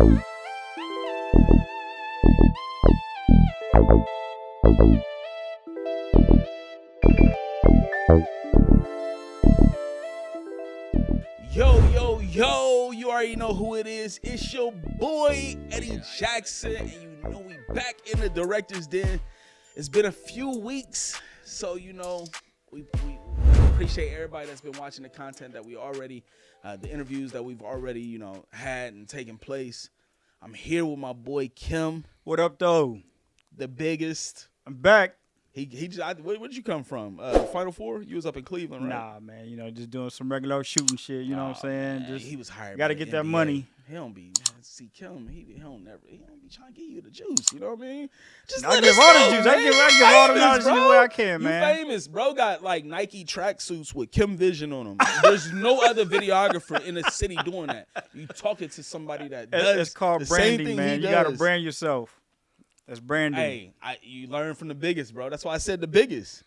Yo, you already know who it is. It's your boy, Iameddiejackson, and you know we back in the director's den. It's been a few weeks, so you know, we appreciate everybody that's been watching the content that we already, the interviews that we've already, you know, had and taken place. I'm here with my boy, Chem. What up, though? The biggest. I'm back. Where'd you come from? Final Four? You was up in Cleveland, right? Nah, man. You know, just doing some regular shooting shit. You know what I'm saying? Man, Just he was hired. gotta get that money. He don't be Kim. He don't be trying to give you the juice. You know what I mean? Just I give all the juice. I give all the knowledge any way I can, man. You famous, bro. Got like Nike tracksuits with Chem Vision on them. There's no other videographer in the city doing that. You talking to somebody that does. It's called the branding, same thing man. he You gotta does. brand yourself. That's branding. Hey, you learn from the biggest, bro. That's why I said the biggest.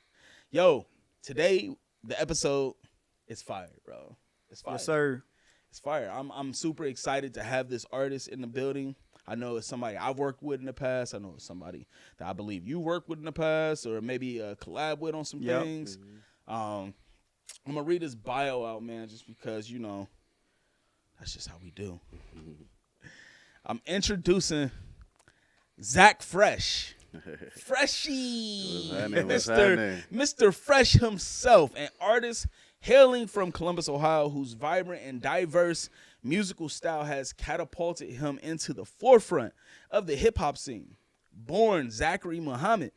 Yo, today the episode is fire, bro. It's fire. Yes, sir. It's fire. I'm super excited to have this artist in the building. I know it's somebody I've worked with in the past. I know it's somebody that I believe you worked with in the past, or maybe collab with on some things. I'm gonna read his bio out, man, just because you know that's just how we do. I'm introducing Zach Fresh. Freshie. Mr. Fresh himself, an artist hailing from Columbus, Ohio, whose vibrant and diverse musical style has catapulted him into the forefront of the hip-hop scene. Born Zachary Muhammad,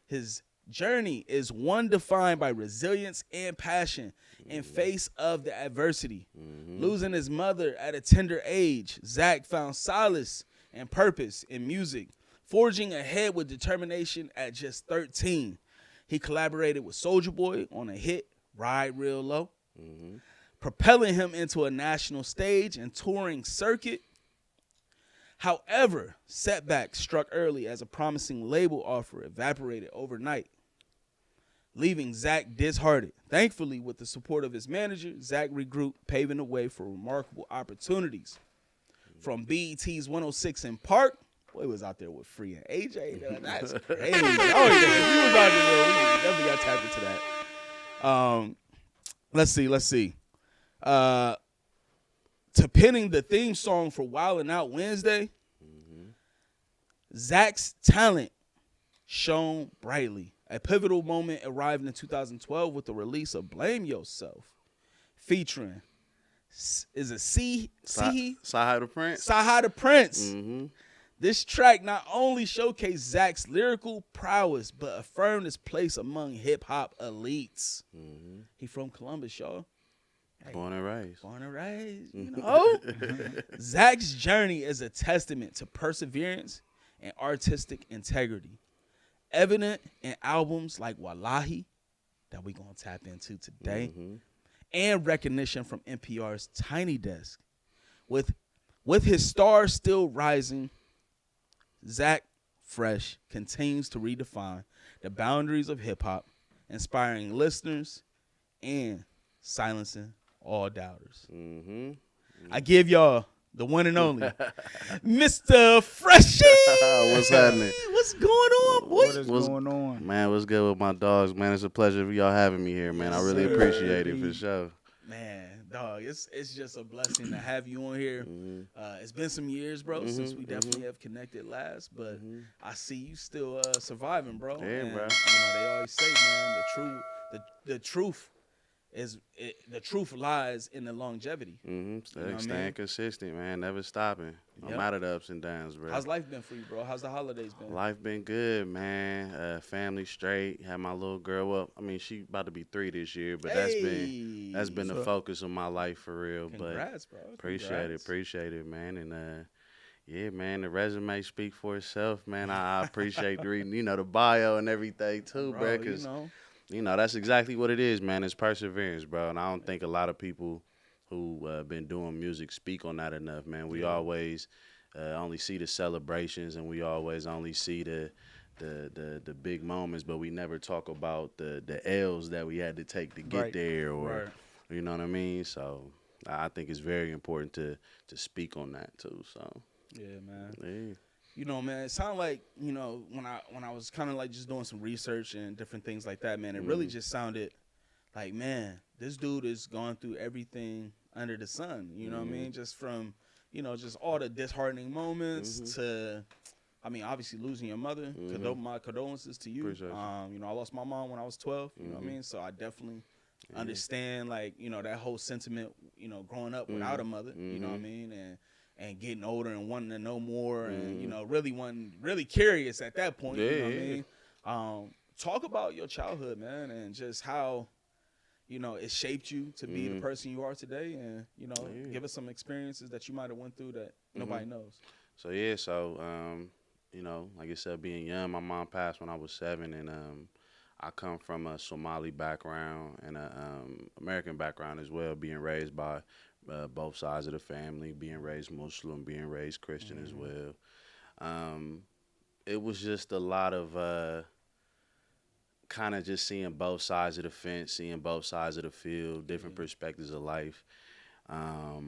his journey is one defined by resilience and passion in face of the adversity. Losing his mother at a tender age, Zach found solace and purpose in music, forging ahead with determination at just 13. He collaborated with Soulja Boy on a hit, Ride Real Low, propelling him into a national stage and touring circuit. However, setbacks struck early as a promising label offer evaporated overnight, leaving Zach disheartened. Thankfully, with the support of his manager, Zach regrouped, paving the way for remarkable opportunities. From BET's 106 in Park, boy was out there with Free and AJ. That's crazy. If he was out there, we definitely got tapped into that. Let's see. To penning the theme song for Wild 'N Out Wednesday, Zach's talent shone brightly. A pivotal moment arrived in 2012 with the release of Blame Yourself, featuring Saha the Prince. This track not only showcased Zach's lyrical prowess, but affirmed his place among hip-hop elites. He from Columbus, y'all. Hey, born and raised, you know. Zach's journey is a testament to perseverance and artistic integrity, evident in albums like Wallahi, that we're going to tap into today, and recognition from NPR's Tiny Desk. With his star still rising, Zach Fresh continues to redefine the boundaries of hip-hop, inspiring listeners and silencing all doubters. I give y'all the one and only Mr. Freshie. What's happening? What's going on, boy? What is going on? Man, what's good with my dogs, man? It's a pleasure for y'all having me here, man. I really appreciate it, for sure. Man, dog, it's just a blessing to have you on here. It's been some years, bro, since we definitely have connected last, but I see you still surviving, bro. Yeah, and, bro. You know, they always say, man, the truth lies in the longevity. Staying consistent, man. Never stopping. No matter the ups and downs, bro. How's life been for you, bro? How's the holidays been? Life been good, man. Family straight. Had my little girl. Well, I mean, she about to be 3 this year, but that's been the focus of my life for real. Congrats, bro. Appreciate it, man. And yeah, man, the resume speak for itself, man. I appreciate reading, you know, the bio and everything too, bro. Because you know, that's exactly what it is, man. It's perseverance, bro. And I don't think a lot of people who been doing music speak on that enough, man. We always only see the celebrations, and we always only see the big moments, but we never talk about the L's that we had to take to get there, or you know what I mean. So I think it's very important to speak on that too. So Yeah, man. Yeah. You know, man, it sounded like, you know, when I was kind of like just doing some research and different things like that, man, it really just sounded like, man, this dude is going through everything under the sun. You know what I mean? Just from, you know, just all the disheartening moments to, I mean, obviously losing your mother. My condolences to you. Appreciate you. You know, I lost my mom when I was 12. You know what I mean? So I definitely understand, like, you know, that whole sentiment, you know, growing up without a mother. You know what I mean? And getting older and wanting to know more and, you know, really curious at that point. You know what I mean? Talk about your childhood, man, and just how, you know, it shaped you to be the person you are today, and, you know, give us some experiences that you might have went through that nobody knows. So, you know, like I said, being young, my mom passed when I was 7, and I come from a Somali background and a American background as well, being raised by both sides of the family, being raised Muslim, being raised Christian as well. It was just a lot of kind of just seeing both sides of the fence, seeing both sides of the field, different perspectives of life. I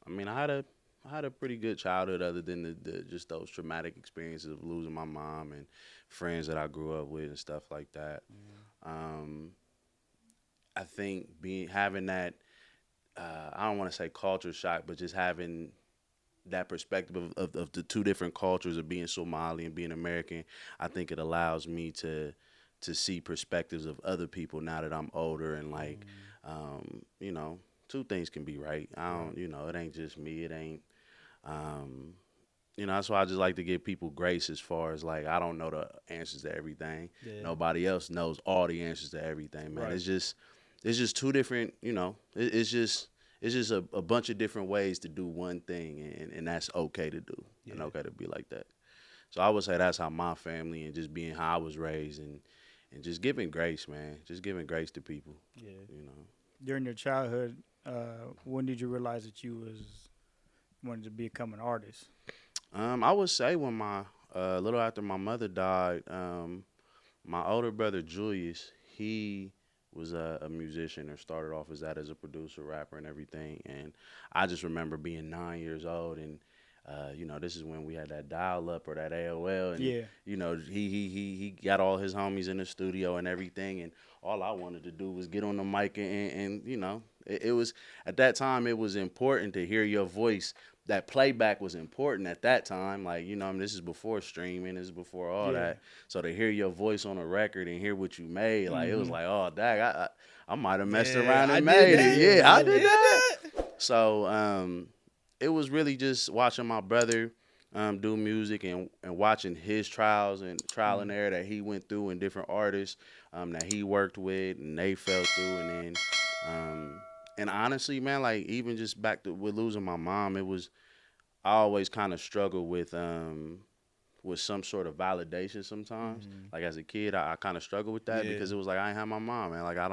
mean, I had a pretty good childhood, other than just those traumatic experiences of losing my mom and friends that I grew up with and stuff like that. I think having that, I don't want to say culture shock, but just having that perspective of the two different cultures of being Somali and being American, I think it allows me to see perspectives of other people now that I'm older, and like, you know, two things can be right. You know, it ain't just me. It ain't, you know, that's why I just like to give people grace as far as, like, I don't know the answers to everything. Yeah. Nobody else knows all the answers to everything, man. Right. It's just two different, you know, it's just a bunch of different ways to do one thing, and that's okay to do, and okay to be like that. So I would say that's how my family, and just being how I was raised, and just giving grace, man, just giving grace to people. Yeah, you know. During your childhood, when did you realize that you wanted to become an artist? I would say when a little after my mother died, my older brother Julius, he was a musician, or started off as that, as a producer, rapper, and everything. And I just remember being 9 years old, and you know, this is when we had that dial-up or that AOL, and you know, he got all his homies in the studio and everything, and all I wanted to do was get on the mic and you know, it was, at that time, it was important to hear your voice. That playback was important at that time. Like, you know, I mean, this is before streaming, this is before all that. So to hear your voice on a record and hear what you made, like, it was like, oh, dang, I might have messed around and made it. Yeah, I did that. So it was really just watching my brother do music, and watching his trial and error that he went through, and different artists that he worked with, and they fell through. And then and honestly, man, like, even just back to with losing my mom, I always kind of struggled with some sort of validation sometimes. Like, as a kid, I kind of struggled with that, because it was like, I ain't have my mom, man. Like, I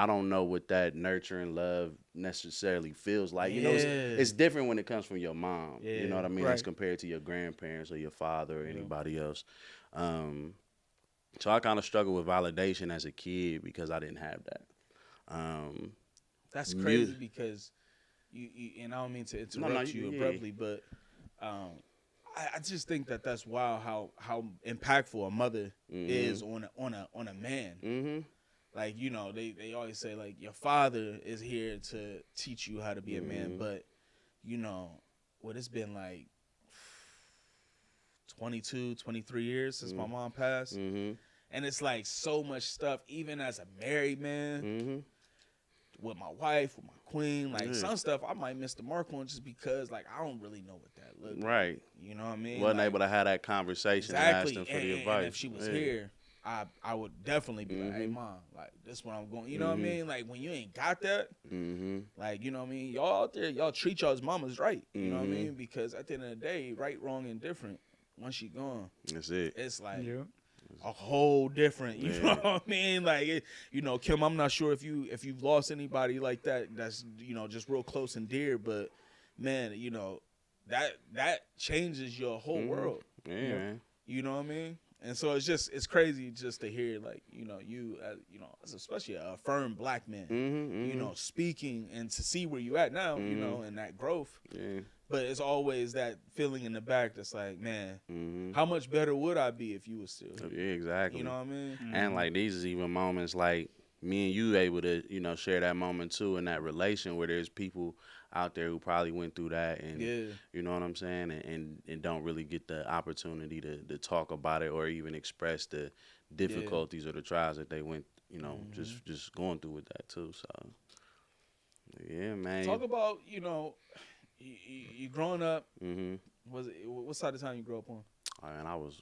don't know what that nurturing love necessarily feels like. You know, it's different when it comes from your mom. You know what I mean? As compared to your grandparents or your father or anybody else. So I kind of struggled with validation as a kid, because I didn't have that. That's crazy, because you and I don't mean to interrupt you abruptly, but I just think that's wild how impactful a mother is on a man. Like, you know, they always say, like, your father is here to teach you how to be a man, but, you know, it's been like 22, 23 years since my mom passed, and it's like so much stuff, even as a married man. With my wife, with my queen, like, some stuff I might miss the mark on, just because, like, I don't really know what that looked like. Right. You know what I mean? Wasn't able to have that conversation and ask them for the advice. And if she was here, I would definitely be like, hey, Mom, like, this is what I'm going. You know what I mean? Like, when you ain't got that, like, you know what I mean? Y'all out there, y'all treat y'all's mamas right. You know what I mean? Because at the end of the day, right, wrong, and different, once she gone, that's it. It's like... a whole different, you know what I mean? Like, you know, Kim, I'm not sure if you've lost anybody like that's, you know, just real close and dear, but, man, you know, that changes your whole world. Yeah. You know what I mean? And so it's crazy just to hear, like, you know, you know, especially a firm black man, you know, speaking, and to see where you at now, you know, and that growth. But it's always that feeling in the back that's like, man, Mm-hmm. how much better would I be if you was still here? Yeah, exactly. You know what I mean? Mm-hmm. And like these is even moments like me and you able to, you know, share that moment too in that relation where there's people out there who probably went through that and you know what I'm saying, and don't really get the opportunity to talk about it or even express the difficulties or the trials that they went, you know, just going through with that too. So yeah, man. Talk about, you know, you growing up. Mm-hmm. What side of town you grew up on? And I was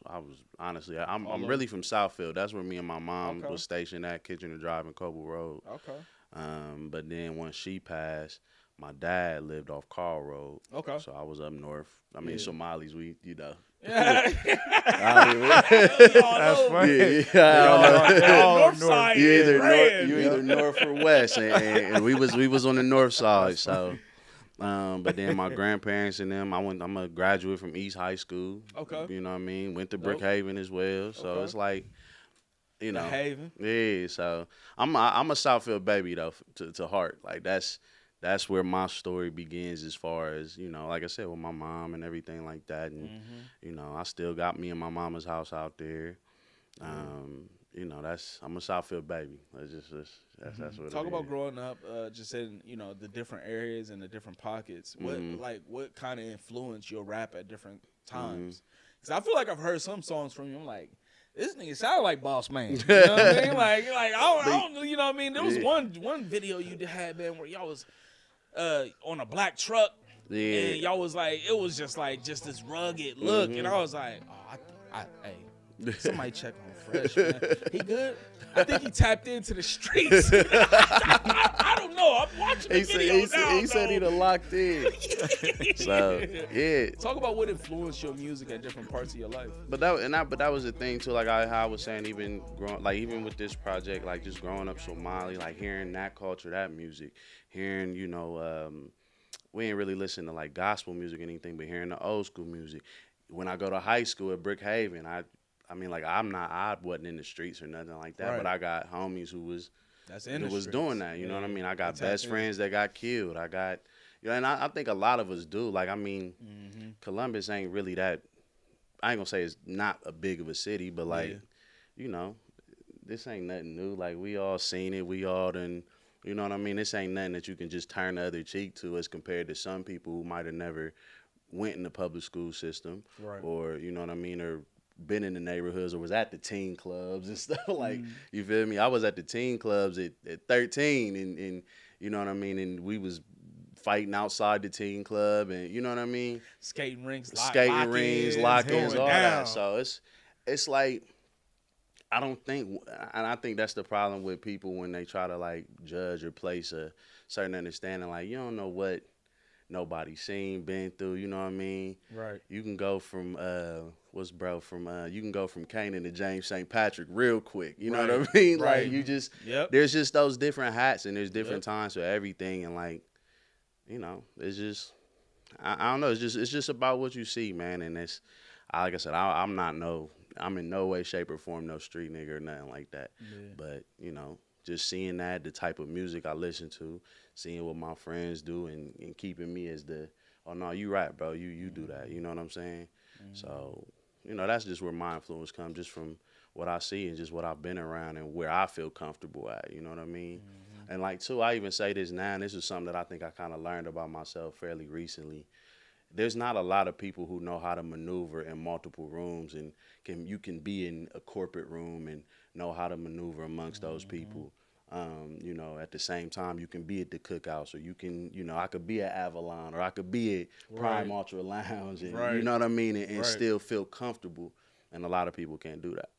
honestly, I'm really from Southfield. That's where me and my mom was stationed at, Kitchener Drive and Coble Road. Okay. But then once she passed, my dad lived off Carl Road. Okay. So I was up north. I mean, Somalis, we, you know. Yeah. That's funny. North side. You either north or west, and we was on the north side. So, but then my grandparents and them, I'm a graduate from East High School. Okay. You know what I mean? Went to Brookhaven as well. So it's like, you know. Haven. Yeah. So I'm a Southfield baby though, to heart. Like that's where my story begins as far as, you know, like I said, with my mom and everything like that. And, you know, I still got me and my mama's house out there. You know, I'm a Southfield baby. That's what it is. Talk about growing up, just in, you know, the different areas and the different pockets. What kind of influenced your rap at different times? Because I feel like I've heard some songs from you. I'm like, this nigga sound like Boss Man. You know what I mean? Like I don't, you know what I mean? There was one video you had, man, where y'all was on a black truck, and y'all was like, it was just this rugged look, and I was like, oh, hey, somebody check on Fresh, man. He good? I think he tapped into the streets. I don't know. I'm watching the video now. He said he'd have locked in. So yeah. Talk about what influenced your music at different parts of your life. But that was the thing too. Like how I was saying, even with this project, like just growing up Somali, like hearing that culture, that music, hearing, you know, we ain't really listen to like gospel music or anything, but hearing the old school music. When I go to high school at Brookhaven, I mean, like I wasn't in the streets or nothing like that, but I got homies who was doing that. You know what I mean? I got best friends that got killed. I got, you know, and I think a lot of us do. Like, I mean, Columbus ain't really that. I ain't gonna say it's not a big of a city, but like, you know, this ain't nothing new. Like, we all seen it. We all done. You know what I mean? This ain't nothing that you can just turn the other cheek to, as compared to some people who might have never went in the public school system, or you know what I mean, or been in the neighborhoods or was at the teen clubs and stuff. Like, you feel me? I was at the teen clubs at 13 and you know what I mean? And we was fighting outside the teen club and you know what I mean? Skating rings, lock-ins, all that. So it's like, I don't think, and I think that's the problem with people when they try to like judge or place a certain understanding. Like, you don't know what nobody's seen, been through, you know what I mean? Right. You can go from you can go from Canaan to James St. Patrick real quick. You know what I mean? Right. Like, you just there's just those different hats and there's different times for everything, and like, you know, it's just I don't know, it's just about what you see, man. And it's, like I said, I'm in no way, shape, or form no street nigga or nothing like that. But, you know, just seeing that, the type of music I listen to, seeing what my friends do, and keeping me as the, oh no, you right, bro, you do that. You know what I'm saying? So, you know, that's just where my influence comes, just from what I see and just what I've been around and where I feel comfortable at. You know what I mean? And like, too, I even say this now, and this is something that I think I kind of learned about myself fairly recently. There's not a lot of people who know how to maneuver in multiple rooms, and you can be in a corporate room and know how to maneuver amongst those people. You know, at the same time, you can be at the Cookhouse, or you can, you know, I could be at Avalon, or I could be at Prime Ultra Lounge, and you know what I mean, and still feel comfortable. And a lot of people can't do that.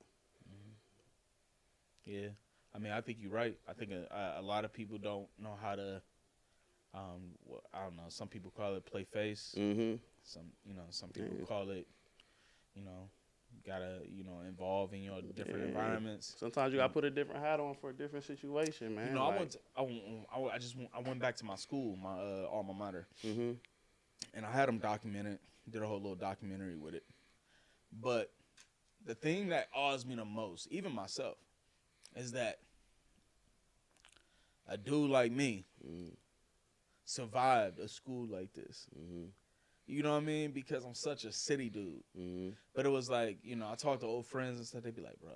Yeah, I mean, I think you're right. I think a lot of people don't know how to. I don't know. Some people call it play face. Some people call it, you know, gotta, you know, involve in your different environments. Sometimes you gotta put a different hat on for a different situation, man. You know, like, I went back to my school, my alma mater, and I had them documented. Did a whole little documentary with it. But the thing that awes me the most, even myself, is that a dude like me survived a school like this. You know what I mean? Because I'm such a city dude. Mm-hmm. But it was like, you know, I talked to old friends and stuff. They'd be like, bro,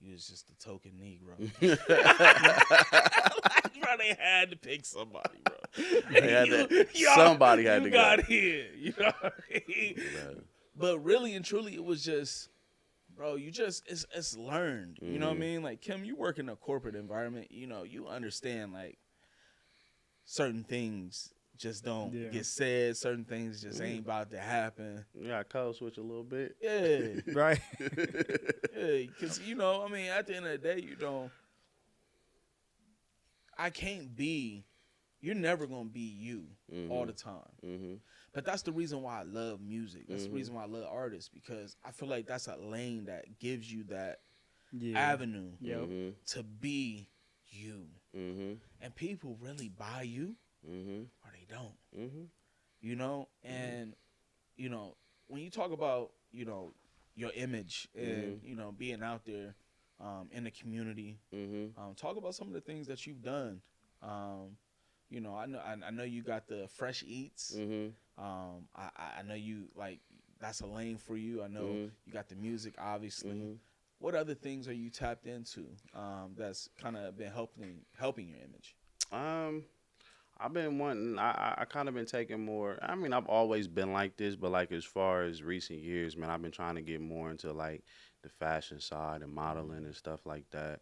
you was just a token Negro. Like, bro, they had to pick somebody, bro. Somebody had to go. You got here. You know what I mean? Right. But really and truly, it was just, bro, it's learned. You know what I mean? Like, Kim, you work in a corporate environment. You know, you understand, like, certain things just don't get said. Certain things just ain't about to happen. Yeah, I code switch a little bit. Yeah. Right. Yeah, because, you know, I mean, at the end of the day, you know, you're never going to be you all the time. Mm-hmm. But that's the reason why I love music. That's the reason why I love artists, because I feel like that's a lane that gives you that avenue to be you. Mm-hmm. And people really buy you or they don't. Mm-hmm. You know? And, you know, when you talk about, you know, your image and, you know, being out there in the community, talk about some of the things that you've done. You know, I know you got the fresh eats. I know you, like, that's a lane for you. I know you got the music, obviously. What other things are you tapped into that's kind of been helping your image? I've been wanting. I kind of been taking more. I mean, I've always been like this, but like as far as recent years, man, I've been trying to get more into like the fashion side and modeling and stuff like that.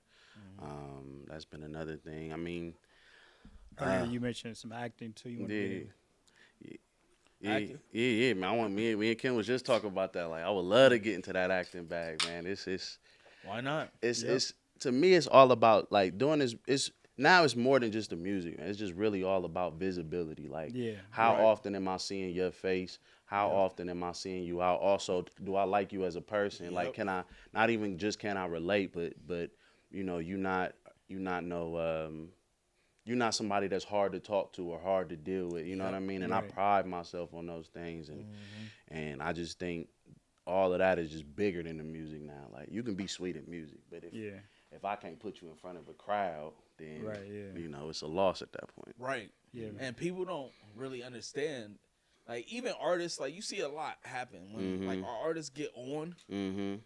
That's been another thing. I mean, you mentioned some acting too. Yeah, man. Me and Ken was just talking about that. Like, I would love to get into that acting bag, man. It's why not? It's to me, it's all about like doing this. Now it's more than just the music, man. It's just really all about visibility. Like, how often am I seeing your face? How often am I seeing you out? Also, do I like you as a person? Like, can I relate? But you know, you're not somebody that's hard to talk to or hard to deal with. You know what I mean? And I pride myself on those things, and I just think all of that is just bigger than the music now. Like, you can be sweet in music, but if I can't put you in front of a crowd, then you know, it's a loss at that point. Right. Yeah. And people don't really understand. Like, even artists, like, you see a lot happen when like our artists get on. They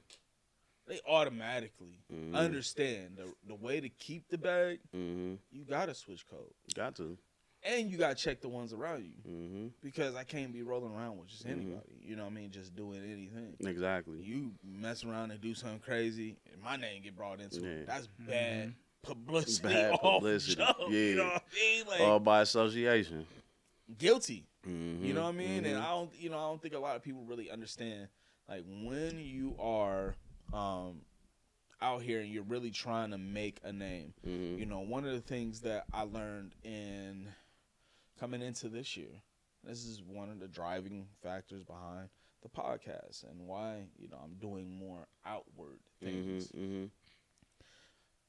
automatically understand the way to keep the bag. You gotta switch code. Got to. And you gotta check the ones around you, because I can't be rolling around with just anybody. You know what I mean? Just doing anything. Exactly. You mess around and do something crazy, and my name get brought into it. That's bad publicity. Bad publicity. Off jump, you know what I mean? Like, all by association. Guilty. You know what I mean? And I don't think a lot of people really understand, like, when you are out here and you're really trying to make a name. You know, one of the things that I learned in coming into this year, this is one of the driving factors behind the podcast and why, you know, I'm doing more outward things,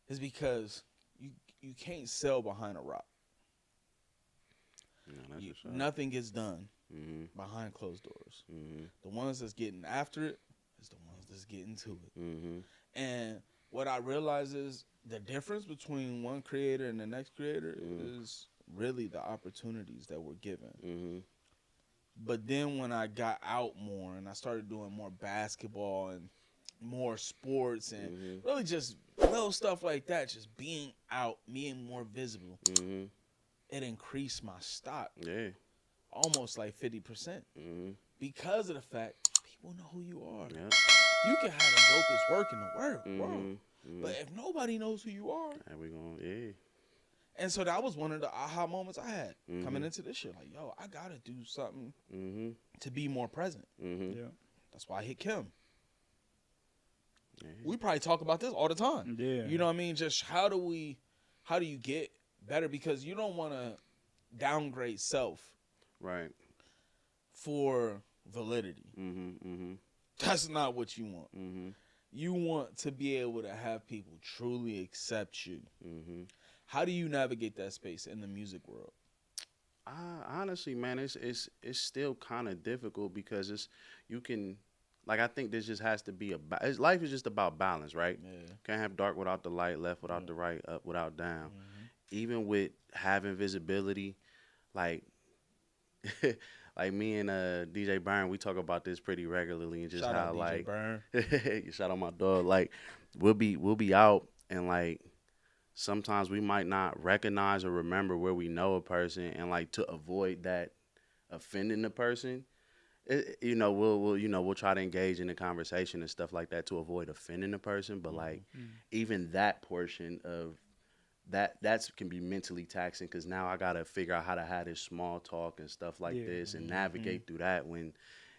is because you can't sell behind a rock. No, nothing gets done behind closed doors. The ones that's getting after it is the ones that's getting to it. And what I realize is the difference between one creator and the next creator is really the opportunities that we're given. But then when I got out more and I started doing more basketball and more sports and really just little stuff like that, just being out, being more visible, it increased my stock. Almost like 50%. Because of the fact people know who you are. You can have the dopest work in the world. But if nobody knows who you are, and so that was one of the aha moments I had coming into this shit. Like, yo, I gotta do something to be more present. That's why I hit Kim. We probably talk about this all the time. You know what I mean? Just how do you get better? Because you don't want to downgrade self for validity. That's not what you want. You want to be able to have people truly accept you. How do you navigate that space in the music world? Honestly, man, it's still kind of difficult because I think this just has to be life is just about balance, right? Can't have dark without the light, left without the right, up without down. Even with having visibility, like, like me and DJ Burn, we talk about this pretty regularly, and just shout how out DJ Burn. you shout out my dog. Like we'll be out, and like sometimes we might not recognize or remember where we know a person, and like to avoid that offending the person, we'll try to engage in the conversation and stuff like that to avoid offending the person. But like even that portion of that can be mentally taxing, because now I gotta figure out how to have this small talk and stuff like this and navigate through that, when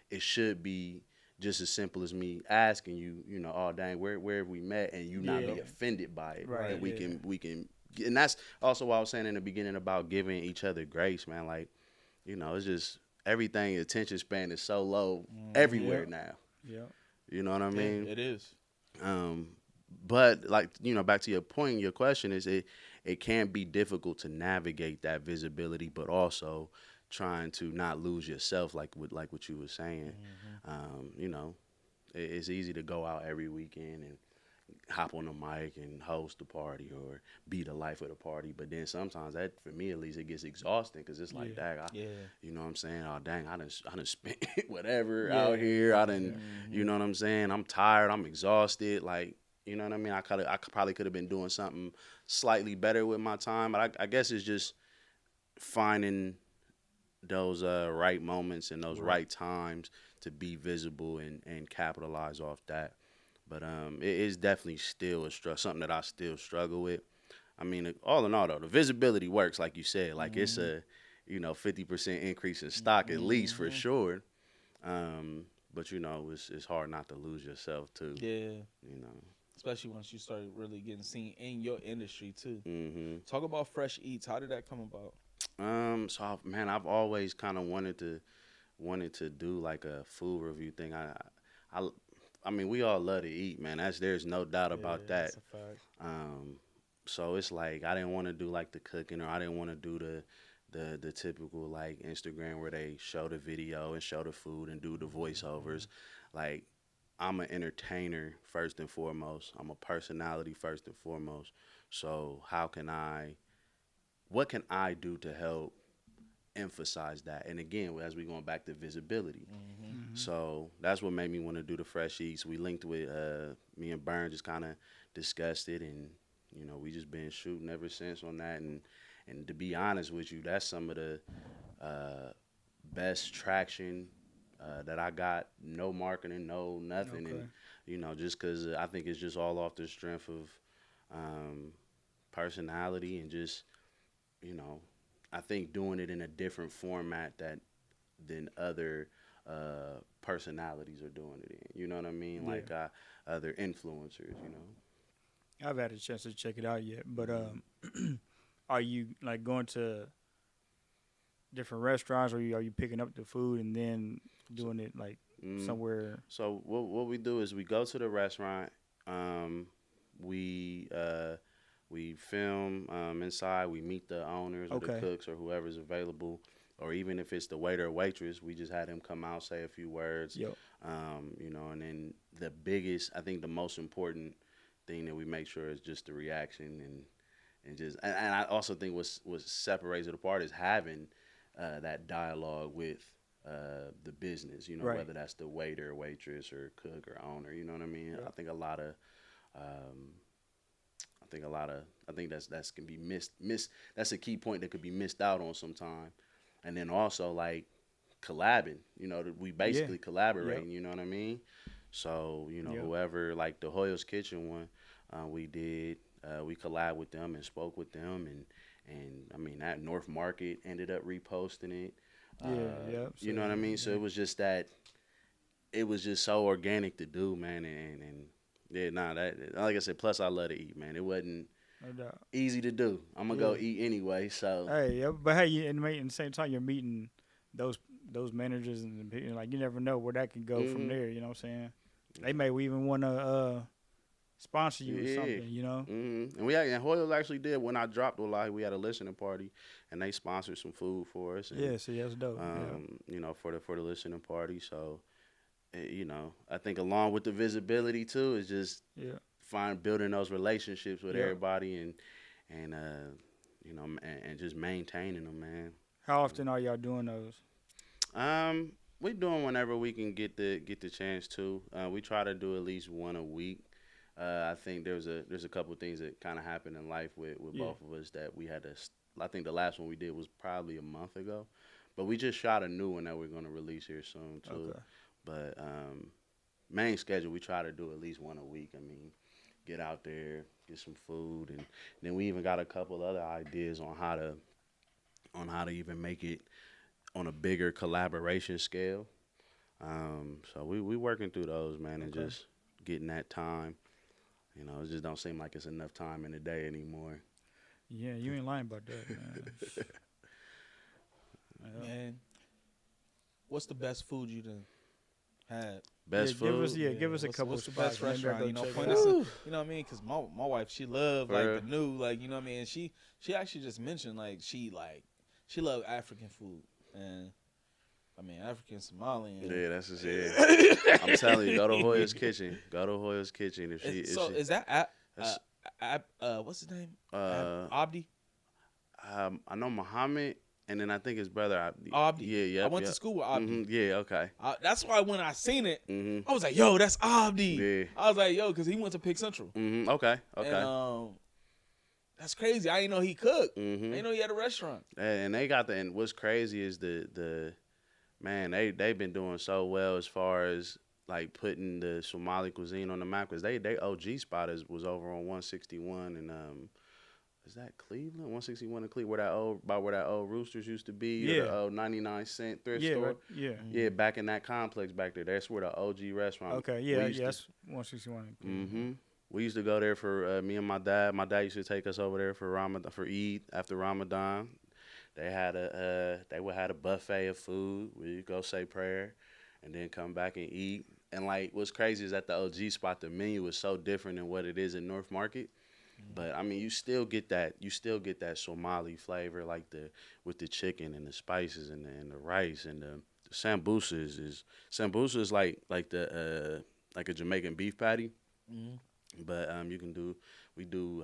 it should be just as simple as me asking you, oh dang, where have we met, and you not be offended by it, right? And we can, and that's also what I was saying in the beginning about giving each other grace, man. Like, it's just everything. Attention span is so low everywhere now. Yeah, you know what I mean? It is. But like, back to your point, your question is it can be difficult to navigate that visibility, but also trying to not lose yourself, like what you were saying. It's easy to go out every weekend and hop on the mic and host a party or be the life of the party, but then sometimes that, for me at least, it gets exhausting, because it's like, dang, you know what I'm saying? Oh dang, I done spent whatever out here. I done, you know what I'm saying? I'm tired. I'm exhausted. Like, you know what I mean? I probably could have been doing something slightly better with my time, but I guess it's just finding those right moments and those right times to be visible and capitalize off that. But it is definitely still something that I still struggle with. I mean, all in all, though, the visibility works, like you said. Like it's a 50% increase in stock at least, for sure. But it's hard not to lose yourself too. Yeah. Especially once you start really getting seen in your industry too. Talk about Fresh Eats. How did that come about? So man, I've always kind of wanted to do like a food review thing. I mean, we all love to eat, man. There's no doubt about that. That's a fact. So it's like I didn't want to do like the cooking, or I didn't want to do the typical like Instagram where they show the video and show the food and do the voiceovers. Like, I'm an entertainer first and foremost. I'm a personality first and foremost. So what can I do to help emphasize that? And again, as we going back to visibility. So that's what made me want to do the Fresh Eats. We linked with me and Burn, just kind of discussed it, and we just been shooting ever since on that. And to be honest with you, that's some of the best traction that I got. No marketing, no nothing. Okay. And just because I think it's just all off the strength of personality, and just I think doing it in a different format than other personalities are doing it in. You know what I mean? Yeah. Like other influencers. I've had a chance to check it out yet, but are you like going to different restaurants, or are you picking up the food and then doing it like somewhere? So what we do is we go to the restaurant. We film inside. We meet the owners or the cooks or whoever's available, or even if it's the waiter or waitress, we just had them come out, say a few words. Yep. And then the biggest, I think the most important thing that we make sure is just the reaction, and I also think what separates it apart is having that dialogue with the business, whether that's the waiter, waitress, or cook or owner. You know what I mean? Yep. I think that's can be missed. That's a key point that could be missed out on sometime. And then also like collabing. We basically collaborating. Yep. You know what I mean? So whoever, like the Hoyle's Kitchen one, we collabed with them and spoke with them, and I mean that North Market ended up reposting it. You know what I mean? So it was just so organic to do, man, and that, like I said, plus I love to eat, man. It wasn't easy to do. I'm gonna go eat anyway, so. But hey, in the same time, you're meeting those managers and like you never know where that can go from there. You know what I'm saying? They may even want to sponsor you or something. And Hoyle actually did when I dropped Wallahi. We had a listening party, and they sponsored some food for us. And, see, that's dope. For the listening party. So, I think along with the visibility too is just building those relationships with everybody, and just maintaining them, man. How often are y'all doing those? We doing whenever we can get the chance to. We try to do at least one a week. I think there's a couple of things that kind of happened in life with both of us that we had to. I think the last one we did was probably a month ago, but we just shot a new one that we're gonna release here soon too. Okay. But main schedule, we try to do at least one a week. I mean, get out there, get some food, and then we even got a couple other ideas on how to even make it on a bigger collaboration scale. So we working through those, man, and just getting that time. You know, it just don't seem like it's enough time in the day anymore. Yeah, you ain't lying about that, man. Man, what's the best food you done had? Best food? Give us a couple. What's the best restaurant? You know, point us. You know what I mean? Because my wife, she loved like the new, like, you know what I mean. And she actually just mentioned she loved African food, and I mean African Somalian. Yeah, that's just it. I'm telling you, go to Hoya's Kitchen. Go to Hoya's Kitchen. Is that what's his name? Abdi. I know Muhammad. And then I think his brother Abdi. Yeah. I went to school with Abdi. Mm-hmm. Yeah, okay. That's why when I seen it, I was like, yo, that's Abdi. Yeah. I was like, yo, because he went to Pick Central. Mm-hmm. Okay. And, that's crazy. I didn't know he cooked. I didn't know he had a restaurant. And they got and what's crazy is the man, they've been doing so well as far as like putting the Somali cuisine on the map, because they OG spot was over on 161 and is that Cleveland? 161 in Cleveland, where that old Roosters used to be, or the old 99-cent thrift store. Right. Yeah. Yeah, back in that complex back there. That's where the OG restaurant. Okay, yeah, that's 161. Mm-hmm. We used to go there for me and my dad. My dad used to take us over there for Eid after Ramadan. They would have a buffet of food. We'd go say prayer, and then come back and eat. And like, what's crazy is at the OG spot, the menu is so different than what it is in North Market. But I mean, you still get that Somali flavor, like with the chicken and the spices and the rice and the sambusa is like a Jamaican beef patty. But we do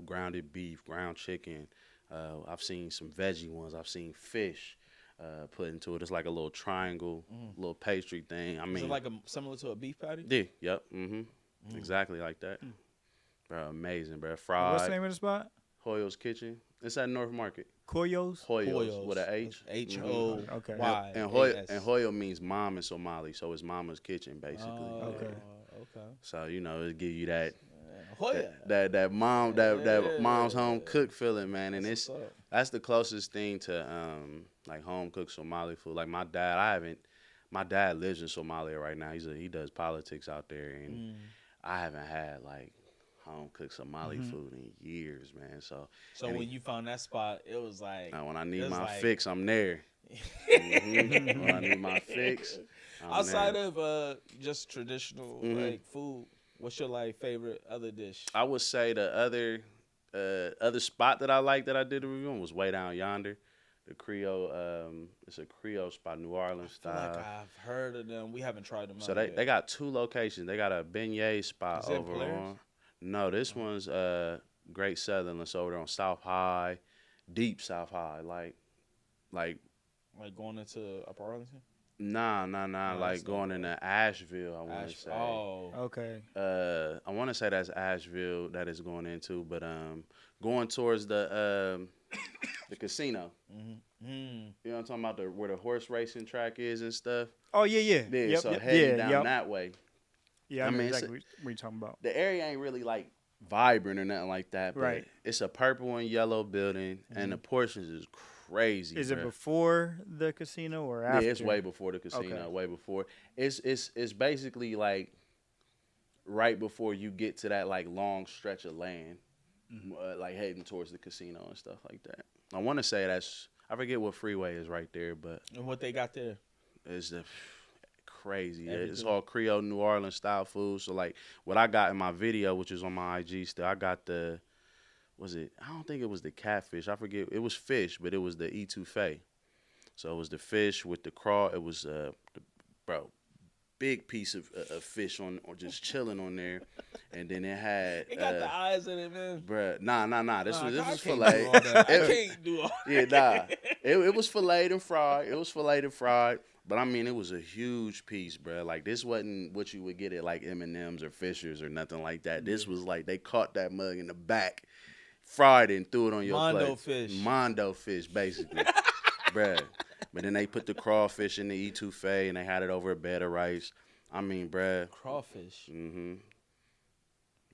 grounded beef, ground chicken. I've seen some veggie ones. I've seen fish put into it. It's like a little triangle, little pastry thing. I mean, is it like similar to a beef patty? Yeah. Yep. Exactly like that. Bro, amazing, bro. Fried. What's the name of the spot? Hoyo's Kitchen. It's at North Market. Hoyo's with an H. H-O-Y. Okay. And Hoyo means mom in Somali, so it's mama's kitchen basically. Okay. So it give you that Hoya. that mom's home cook feeling, man. And that's the closest thing to like home cooked Somali food. Like my dad lives in Somalia right now. He does politics out there, and I haven't had like home cooked Somali food in years, man. So when you found that spot, it was like when I need my fix, I'm there. When I need my fix, outside of just traditional like food, what's your like favorite other dish? I would say the other spot that I like that I did a review on was way down yonder. The Creole, it's a Creole spot, New Orleans style. I feel like I've heard of them. We haven't tried them out. So they got two locations. They got a beignet spot over on. No, this one's Great Southern. It's over there on South High, deep South High, like going into Upper Arlington. Nah. Like going into Asheville, I want to say. Oh, okay. I want to say that's Asheville that is going into, but going towards the casino. You know what I'm talking about? Where the horse racing track is and stuff. Oh yeah. Yeah. So heading down that way. Yeah, I mean exactly what you're talking about. The area ain't really like vibrant or nothing like that, but right. It's a purple and yellow building, and the portions is crazy. Is it before the casino or after? Yeah, it's way before the casino. Okay. Way before. It's basically like right before you get to that like long stretch of land, like heading towards the casino and stuff like that. I want to say I forget what freeway is right there, but and what they got there is crazy. Everything. It's all Creole New Orleans style food. So like what I got in my video, which is on my IG still, I got I don't think it was the catfish. I forget. It was fish, but it was the etouffee. So it was the fish with the craw. It was big piece of fish or just chilling on there, and then it had. It got the eyes in it, man. Bruh, nah. This was filet. I can't do all that. Yeah, nah. It was filleted and fried. It was filleted and fried. But I mean, it was a huge piece, bro. Like this wasn't what you would get at like M&M's or Fisher's or nothing like that. This was like they caught that mug in the back, fried it, and threw it on your plate. Mondo fish, basically, bro. But then they put the crawfish in the etouffee and they had it over a bed of rice. I mean, bro. Crawfish. Mm-hmm.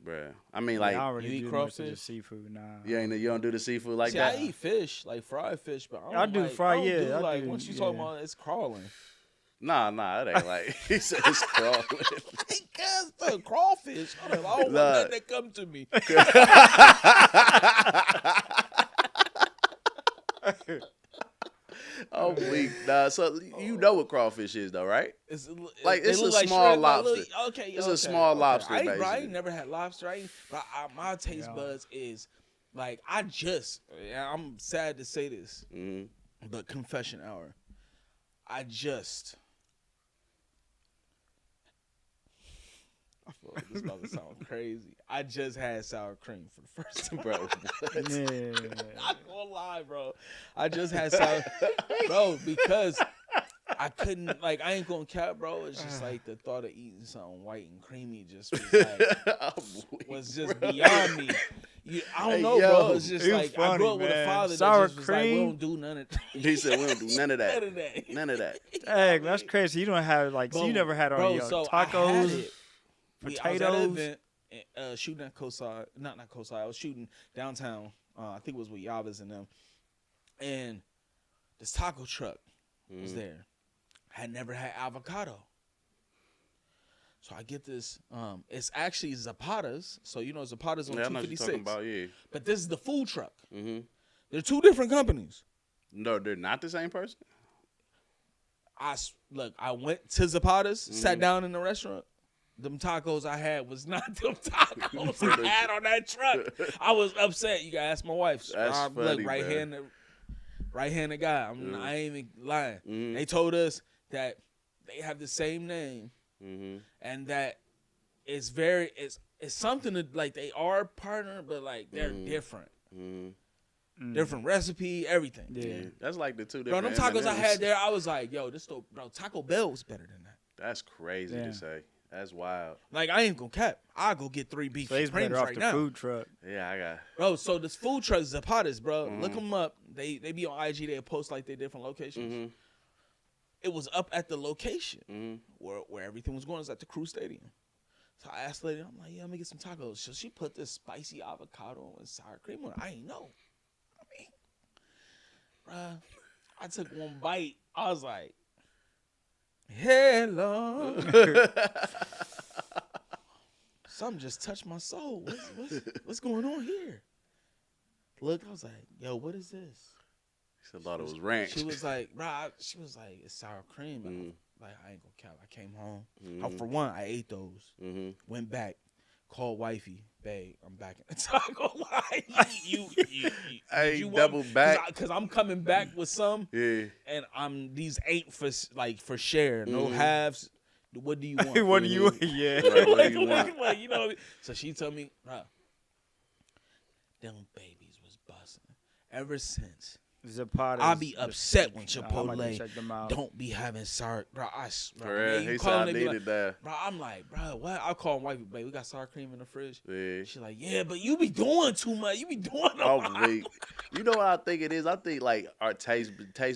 Bruh. I mean, like, I already you eat do crawfish? The seafood, nah. You don't do the seafood like See, that? I eat fish, like fried fish, but I do fried, I don't yeah. do, like, once you talking about it's crawling. Nah, it ain't like, he said it's crawling. Because the crawfish, I don't want that to come to me. Oh, weak. Nah, so you know what crawfish is, though, right? It's a small lobster. It's a small lobster, I basically. ain't never had lobster. But my taste buds is like I'm sad to say this, but confession hour. I feel like this about to sound crazy. I just had sour cream for the first time, bro. I'm gonna lie, bro. I just had sour, bro, because I couldn't, like, I ain't gonna cap, bro. It's just like the thought of eating something white and creamy just was just beyond me. I don't know, bro. It's just like funny, I grew up with a father sour that just was cream. like, we don't do none of that. He said we don't do none of that. None of that. Hey, that's crazy. You don't have like, so you never had on your tacos, potatoes. I was at an event, shooting at Coastside, not Coastside. I was shooting downtown. I think it was with Yavas and them, and this taco truck was there. I had never had avocado. So I get this. It's actually Zapata's. So you know Zapata's on 256. But this is the food truck. Mm-hmm. They're two different companies. No, they're not the same person. I went to Zapata's, sat down in the restaurant. Them tacos I had was not them tacos I had on that truck. I was upset. You gotta ask my wife. That's funny, look, right-handed guy. I ain't even lying. They told us that they have the same name. And that it's something that like they are partner, but like they're different. Different recipe, everything. Yeah. That's like the two different. Bro, them tacos I had there, I was like, yo, Taco Bell was better than that. That's crazy to say. That's wild. Like, I ain't gonna cap. I'll go get 3 beef supremes right now. Food truck. Yeah, I got. Bro, so this food truck, Zapata's, bro. Look them up. They be on IG. They post like their different locations. It was up at the location where everything was going. It was at the Crew Stadium. So I asked the lady, I'm like, yeah, let me get some tacos. So she put this spicy avocado and sour cream on it. I ain't know. I mean, bruh, I took one bite. I was like, hello. Something just touched my soul. What's going on here? Look, I was like, yo, what is this? I thought it was ranch. She was like, it's sour cream. And I ain't gonna count. I came home. For one, I ate those. Went back, called wifey. Babe, I'm back in the taco line. you double back? Because I'm coming back with some. Yeah. And these ain't for share. No halves. What do you want? What do you want? Yeah. Right, what do you want? Like, you know what I mean? So she told me, bro, them babies was busting. Ever since. Zapata's, I'll be upset when Chipotle don't be having sour. Bro, he said I needed that. Bro, I'm like, bro, what? I call him wifey, babe. We got sour cream in the fridge. Yeah. She's like, yeah, but you be doing too much. You be doing a lot. You know what I think it is? I think like our taste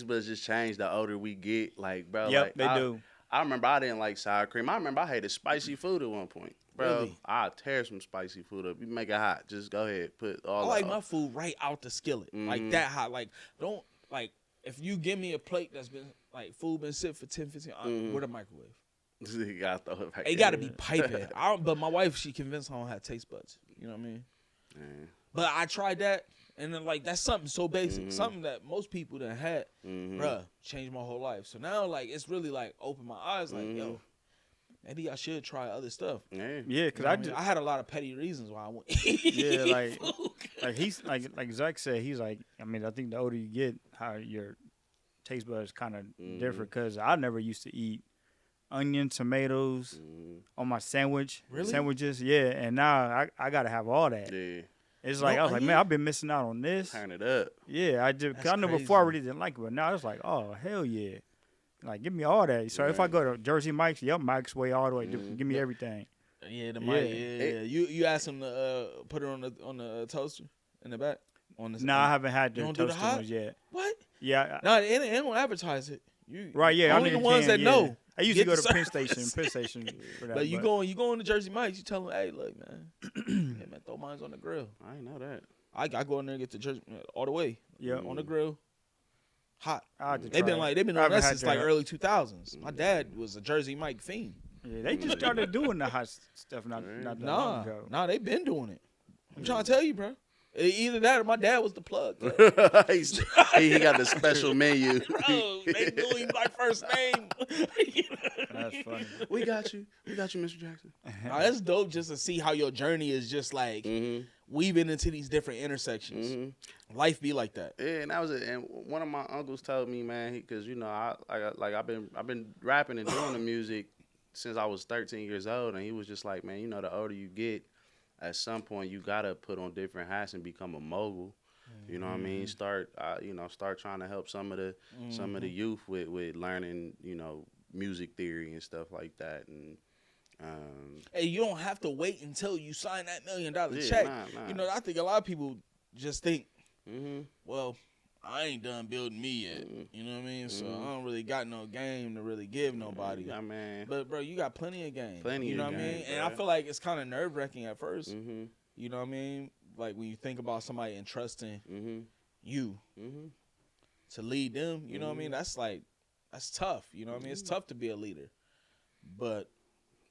buds just change the older we get. Like, bro, yep, they do. I remember I didn't like sour cream. I remember I hated spicy food at one point. Bro, really? I'll tear some spicy food up. You make it hot. Just go ahead. Put all I like my food right out the skillet. Like that hot. Like, don't, like, if you give me a plate that's been, like, food been sit for 10, 15, with a microwave. You gotta throw it back. It gotta be piping. But my wife, she convinced I don't have taste buds. You know what I mean? But I tried that, and then, like, that's something so basic. Something that most people done had. Bruh, changed my whole life. So now, like, it's really, like, opened my eyes. Like, yo, maybe I should try other stuff. Yeah, because I had a lot of petty reasons why I went. Yeah, like he's like Zach said, he's like, I mean, I think the older you get, how your taste buds kind of different. Because I never used to eat onion, tomatoes on my sandwiches. Yeah, and now I gotta have all that. Yeah. It's like, I was like, man, I've been missing out on this. Turn it up. Yeah, I did. Cause I know before I really didn't like it, but now it's like, oh, hell yeah. Like, give me all that. So if I go to Jersey Mike's, Mike's way all the way. Give me everything. Yeah, the mic. Yeah. You asked him to put it on the toaster in the back. I haven't had the toaster ones yet. What? Yeah. No, they don't advertise it. Right, yeah. Only the ones that know. I usually go to Penn Station for that. But you going to Jersey Mike's, you tell them, hey, look, man, hey, man, throw mine on the grill. I ain't know that. I go in there and get to Jersey all the way. Yeah. On the grill. Hot. They've been on that since like early 2000s. My dad was a Jersey Mike fiend. Yeah, they just started doing the hot stuff not that long ago. Nah, they've been doing it. I'm trying to tell you, bro. Either that or my dad was the plug. he got the special menu. Bro, they knew him by first name. That's funny. We got you, Mr. Jackson. That's dope just to see how your journey is just like weaving into these different intersections. Life be like that. Yeah, and that was it. And one of my uncles told me, man, because I've been rapping and doing the music since I was 13 years old, and he was just like, man, the older you get, at some point you gotta put on different hats and become a mogul. You know what I mean? Start trying to help some of the youth with learning, music theory and stuff like that. And hey, you don't have to wait until you sign that $1 million check. Nah. I think a lot of people just think, well, I ain't done building me yet. You know what I mean? So I don't really got no game to really give nobody. Yeah, man. But bro, you got plenty of game. You know what I mean? Bro. And I feel like it's kind of nerve wracking at first. You know what I mean? Like when you think about somebody entrusting you to lead them. You know what I mean? That's tough. You know what I mean? It's tough to be a leader, but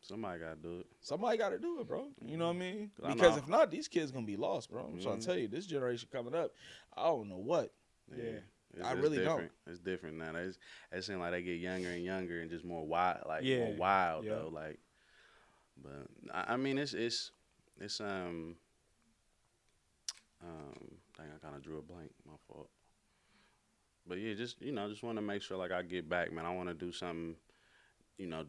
somebody got to do it. Somebody got to do it, bro. You know what I mean? Because if not, these kids gonna be lost, bro. I'm trying to tell you, this generation coming up, I don't know what. Yeah. I really different. don't. It's different now. It seems like they get younger and younger and just more wild, more wild though. Like, but I mean, it's dang, I kind of drew a blank. My fault. But yeah, just want to make sure like I get back, man. I want to do something,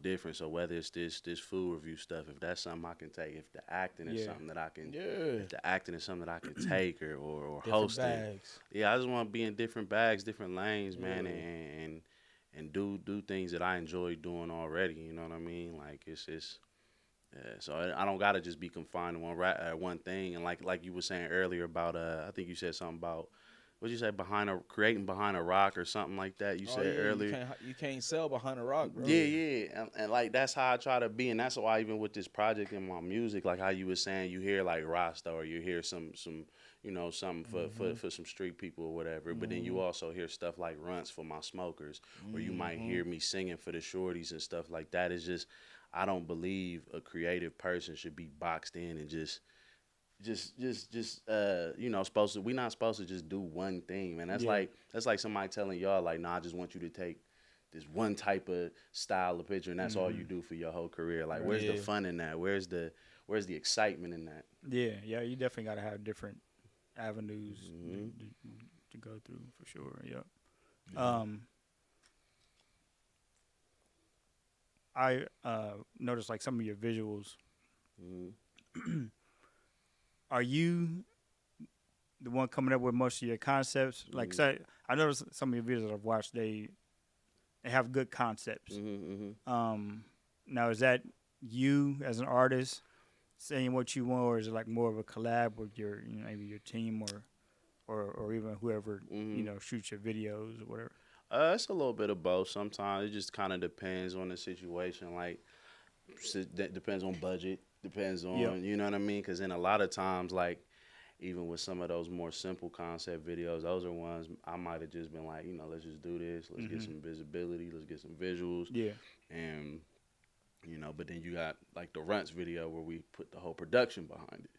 different. So whether it's this food review stuff, if that's something I can take, if the acting is something that I can, if the acting is something that I can take or host it. Yeah, I just want to be in different bags, different lanes, man, and do things that I enjoy doing already. You know what I mean? Like it's so I don't gotta just be confined to one thing. And like you were saying earlier about I think you said something about. What'd you say, creating behind a rock or something like that? You said earlier. You can't sell behind a rock, bro. Yeah. And like that's how I try to be, and that's why even with this project and my music, like how you were saying, you hear like Rasta or you hear some something for some street people or whatever. But then you also hear stuff like runts for my smokers, or you might hear me singing for the shorties and stuff like that. It's just I don't believe a creative person should be boxed in and just we're not supposed to just do one thing, man. That's like somebody telling y'all like, nah, I just want you to take this one type of style of picture and that's all you do for your whole career. Like where's the fun in that? Where's the excitement in that? Yeah, you definitely gotta have different avenues to go through for sure. Yep. I noticed like some of your visuals. Are you the one coming up with most of your concepts? Like, say, I noticed some of your videos that I've watched, they have good concepts. Now, is that you as an artist saying what you want, or is it like more of a collab with your, maybe your team or even whoever shoots your videos or whatever? It's a little bit of both. Sometimes it just kind of depends on the situation. Like, that depends on budget. Depends on, you know what I mean? Because then a lot of times, like, even with some of those more simple concept videos, those are ones I might have just been like, let's just do this. Let's get some visibility. Let's get some visuals. Yeah. And, but then you got, like, the Runts video where we put the whole production behind it.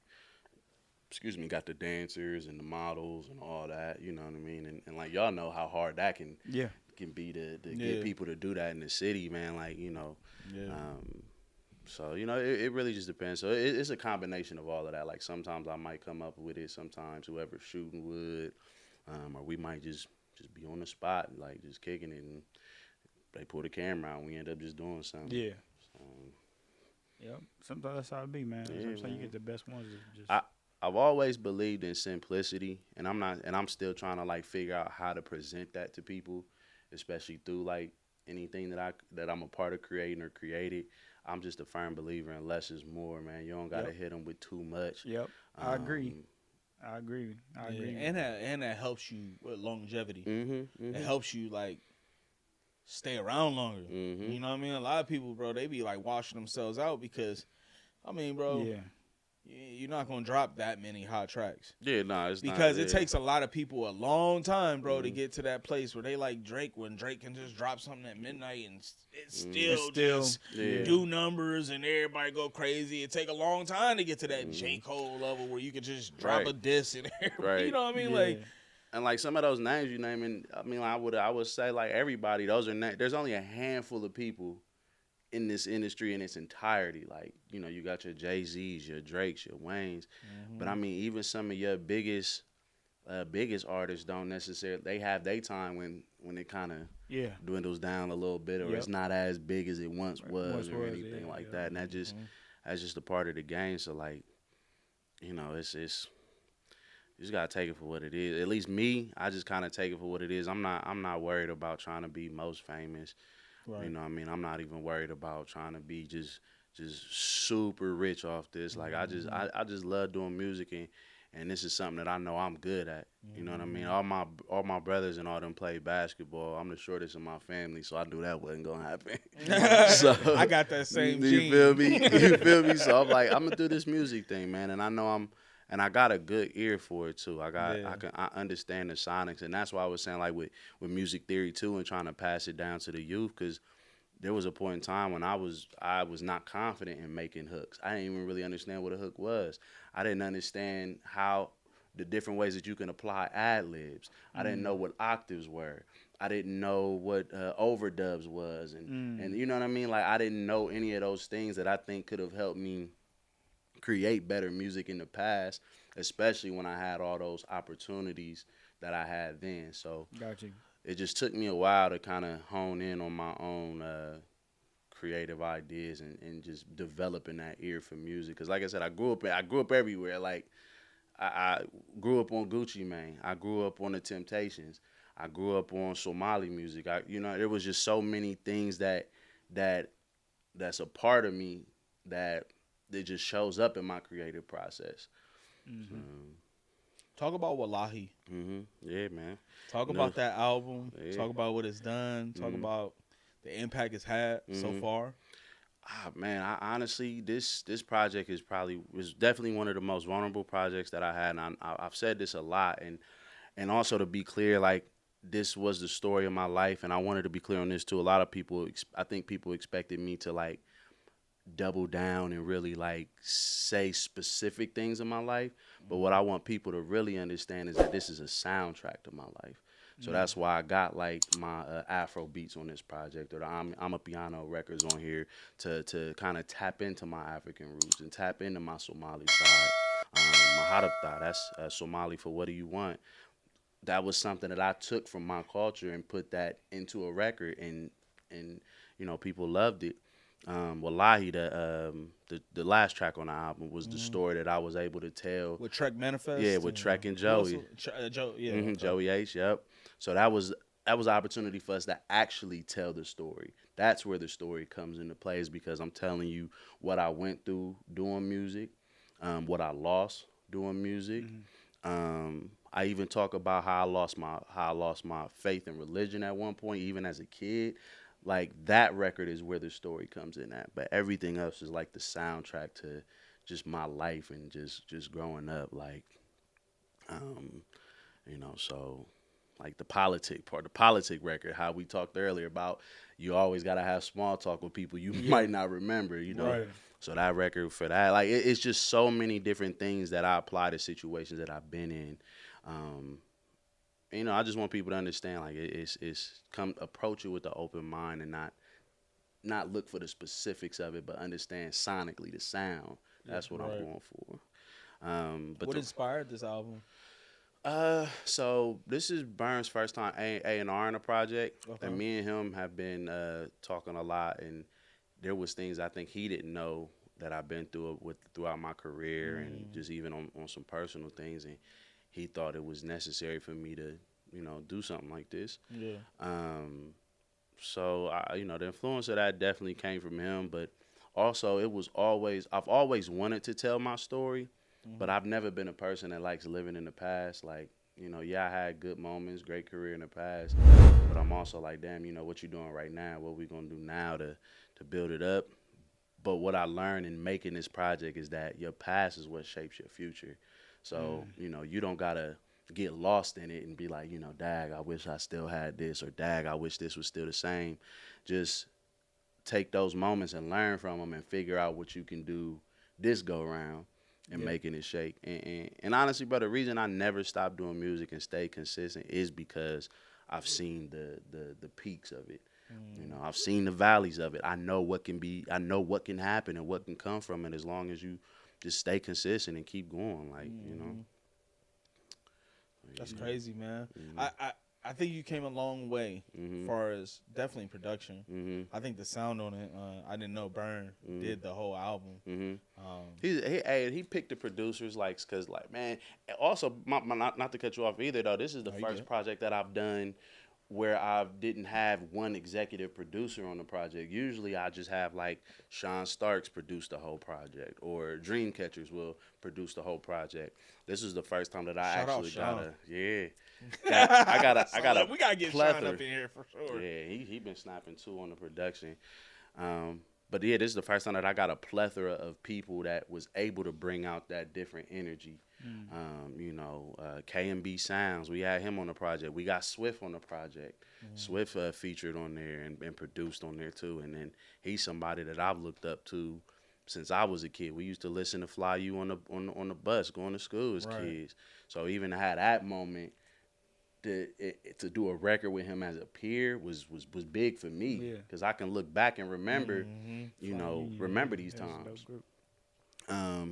Got the dancers and the models and all that, you know what I mean? And like, y'all know how hard that can be to get people to do that in the city, man. Like, so, it really just depends. So it's a combination of all of that. Like sometimes I might come up with it. Sometimes whoever's shooting would, or we might just be on the spot, like just kicking it, and they pull the camera out and we end up just doing something. Yeah. So, yep. Sometimes that's how it be, man. Sometimes you get the best ones. I've always believed in simplicity, and I'm still trying to like figure out how to present that to people, especially through like anything that I'm a part of creating or created. I'm just a firm believer in less is more, man. You don't gotta hit them with too much. Yep, I agree. I agree. And that helps you with longevity. It helps you like stay around longer. You know what I mean? A lot of people, bro, they be like washing themselves out because, I mean, bro, you're not gonna drop that many hot tracks. Yeah, no, it's not. Because it takes a lot of people a long time, bro, to get to that place where they like Drake, when Drake can just drop something at midnight and it's still just do numbers and everybody go crazy. It take a long time to get to that J. Cole level where you can just drop a diss and everybody, you know what I mean? Like, and like some of those names you naming, I mean, I would say like everybody. Those are there's only a handful of people in this industry in its entirety. Like, you know, you got your Jay-Z's, your Drakes, your Waynes, but I mean, even some of your biggest artists don't necessarily, they have their time when it kind of dwindles down a little bit, or it's not as big as it once was or anything like that. And that's just a part of the game. So like, you know, it's you just gotta take it for what it is. At least me, I just kind of take it for what it is. I'm not worried about trying to be most famous. Right. You know what I mean? I'm not even worried about trying to be just super rich off this. Like I just love doing music, and this is something that I know I'm good at. You know what I mean? All my brothers and all them play basketball. I'm the shortest in my family, so I knew that wasn't gonna happen. So I got that same gene. You feel me? You feel me? So I'm like, I'm gonna do this music thing, man, and I know and I got a good ear for it too. I understand the sonics, and that's why I was saying like with music theory too, and trying to pass it down to the youth, because there was a point in time when I was not confident in making hooks. I didn't even really understand what a hook was. I didn't understand how the different ways that you can apply ad libs. I didn't know what octaves were. I didn't know what overdubs was, and you know what I mean. Like I didn't know any of those things that I think could have helped me create better music in the past, especially when I had all those opportunities that I had then. So it just took me a while to kind of hone in on my own creative ideas and just developing that ear for music. Because like I said, I grew up everywhere. Like I grew up on Gucci Mane. I grew up on the Temptations. I grew up on Somali music. There was just so many things that's a part of me that it just shows up in my creative process. Talk about Wallahi. Yeah, man. Talk about that album. Yeah. Talk about what it's done. Talk about the impact it's had so far. Man, I honestly, this project was definitely one of the most vulnerable projects that I had. And I've said this a lot, and also to be clear, like this was the story of my life, and I wanted to be clear on this too. A lot of people, I think people expected me to like double down and really like say specific things in my life, but what I want people to really understand is that this is a soundtrack to my life. So that's why I got like my Afro beats on this project, or the I'm a Piano records on here to kind of tap into my African roots and tap into my Somali side. My Harapta, that's Somali for what do you want. That was something that I took from my culture and put that into a record, and you know, people loved it. Wallahi, the last track on the album was the story that I was able to tell with Trek Manifest. Yeah, with Trek and Joey. Joey H. Yep. So that was an opportunity for us to actually tell the story. That's where the story comes into play, is because I'm telling you what I went through doing music, what I lost doing music. I even talk about how I lost my faith in religion at one point, even as a kid. Like that record is where the story comes in at, but everything else is like the soundtrack to just my life and just growing up. Like, you know, so like the politic record, how we talked earlier about you always got to have small talk with people you might not remember, you know. Right. So that record for that, like it's just so many different things that I apply to situations that I've been in. You know, I just want people to understand, like, it's come approach it with an open mind and not look for the specifics of it, but understand sonically the sound. That's what I'm going for. But what inspired this album? So this is Burns' first time A&R in a project, and me and him have been talking a lot, and there was things I think he didn't know that I've been through throughout my career and just even on some personal things, and he thought it was necessary for me to, do something like this. Yeah. So the influence of that definitely came from him, but also I've always wanted to tell my story, but I've never been a person that likes living in the past. Like, I had good moments, great career in the past, but I'm also like, damn, what you doing right now? What we gonna do now to build it up? But what I learned in making this project is that your past is what shapes your future. So, you don't gotta get lost in it and be like, dag, I wish I still had this, or dag, I wish this was still the same. Just take those moments and learn from them and figure out what you can do this go around and making it shake. And honestly, bro, the reason I never stopped doing music and stayed consistent is because I've seen the peaks of it. I've seen the valleys of it. I know what can happen and what can come from it as long as you just stay consistent and keep going. Like, That's crazy, man. I think you came a long way as far as definitely production. I think the sound on it, I didn't know Burn did the whole album. He picked the producers, because man, also not to cut you off either though. This is the first project that I've done where I didn't have one executive producer on the project. Usually I just have Sean Starks produce the whole project, or Dreamcatchers will produce the whole project. This is the first time that I actually got a we gotta get plethora. Sean up in here for sure. Yeah, he been snapping too on the production. But yeah, this is the first time that I got a plethora of people that was able to bring out that different energy. K&B Sounds, we had him on the project. We got Swift on the project. Swift featured on there and produced on there too. And then he's somebody that I've looked up to since I was a kid. We used to listen to Fly You on the bus going to school as kids. So even to have that moment to do a record with him as a peer was big for me, because I can look back and remember, remember these times.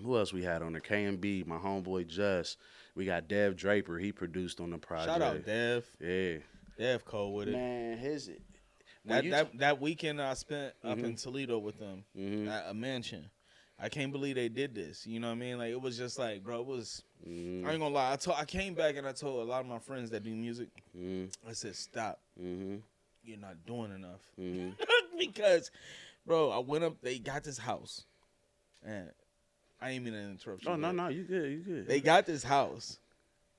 Who else we had on there? K&B, my homeboy Just. We got Dev Draper. He produced on the project. Shout out Dev. Yeah. Dev cold with it. Man, that weekend I spent up in Toledo with them at a mansion. I can't believe they did this. You know what I mean? Like, it was just like, bro, it was. I ain't gonna lie. I came back and I told a lot of my friends that do music. I said, stop. You're not doing enough. Because, bro, I went up. They got this house, and I ain't mean to interrupt you. Oh no, you good. They got this house,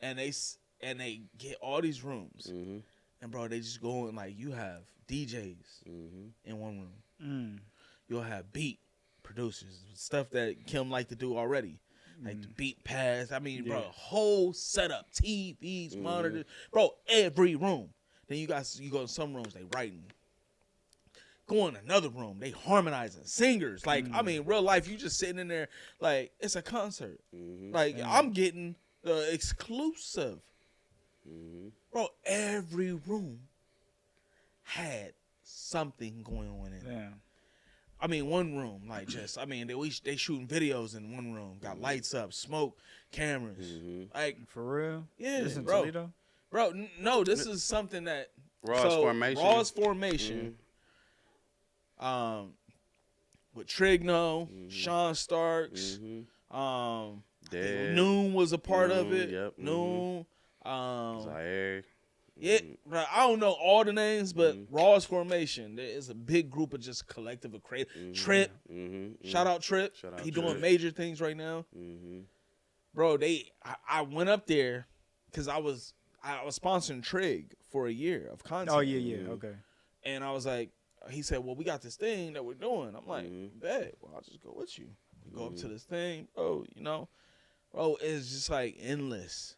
and they get all these rooms, and bro, they just go in you have DJs in one room. You'll have beat producers, stuff that Kim like to do already, like the beat pads. I mean, bro, whole setup, TVs, monitors, bro, every room. Then you go in some rooms, they writing. Go in another room, they harmonizing, singers. I mean, real life, you just sitting in there it's a concert. I'm getting the exclusive. Bro, every room had something going on in it. I mean, one room, they shooting videos in one room, got lights up, smoke, cameras. For real? Yeah, this in bro. Toledo? Bro, no, this is something that Raw's Formation. With Trigno, Sean Starks, Noon was a part of it. Yep. Noon, Zaire. Yeah, bro, I don't know all the names, but Raw's Formation. There is a big group of just collective of creators. Trip, shout out Trip. He doing major things right now. Bro, I went up there because I was sponsoring Trig for a year of content. Oh yeah, okay. And I was like, he said, well, we got this thing that we're doing. I'm like, bet. Well, I'll just go with you. We go up to this thing, bro, Bro, it's just endless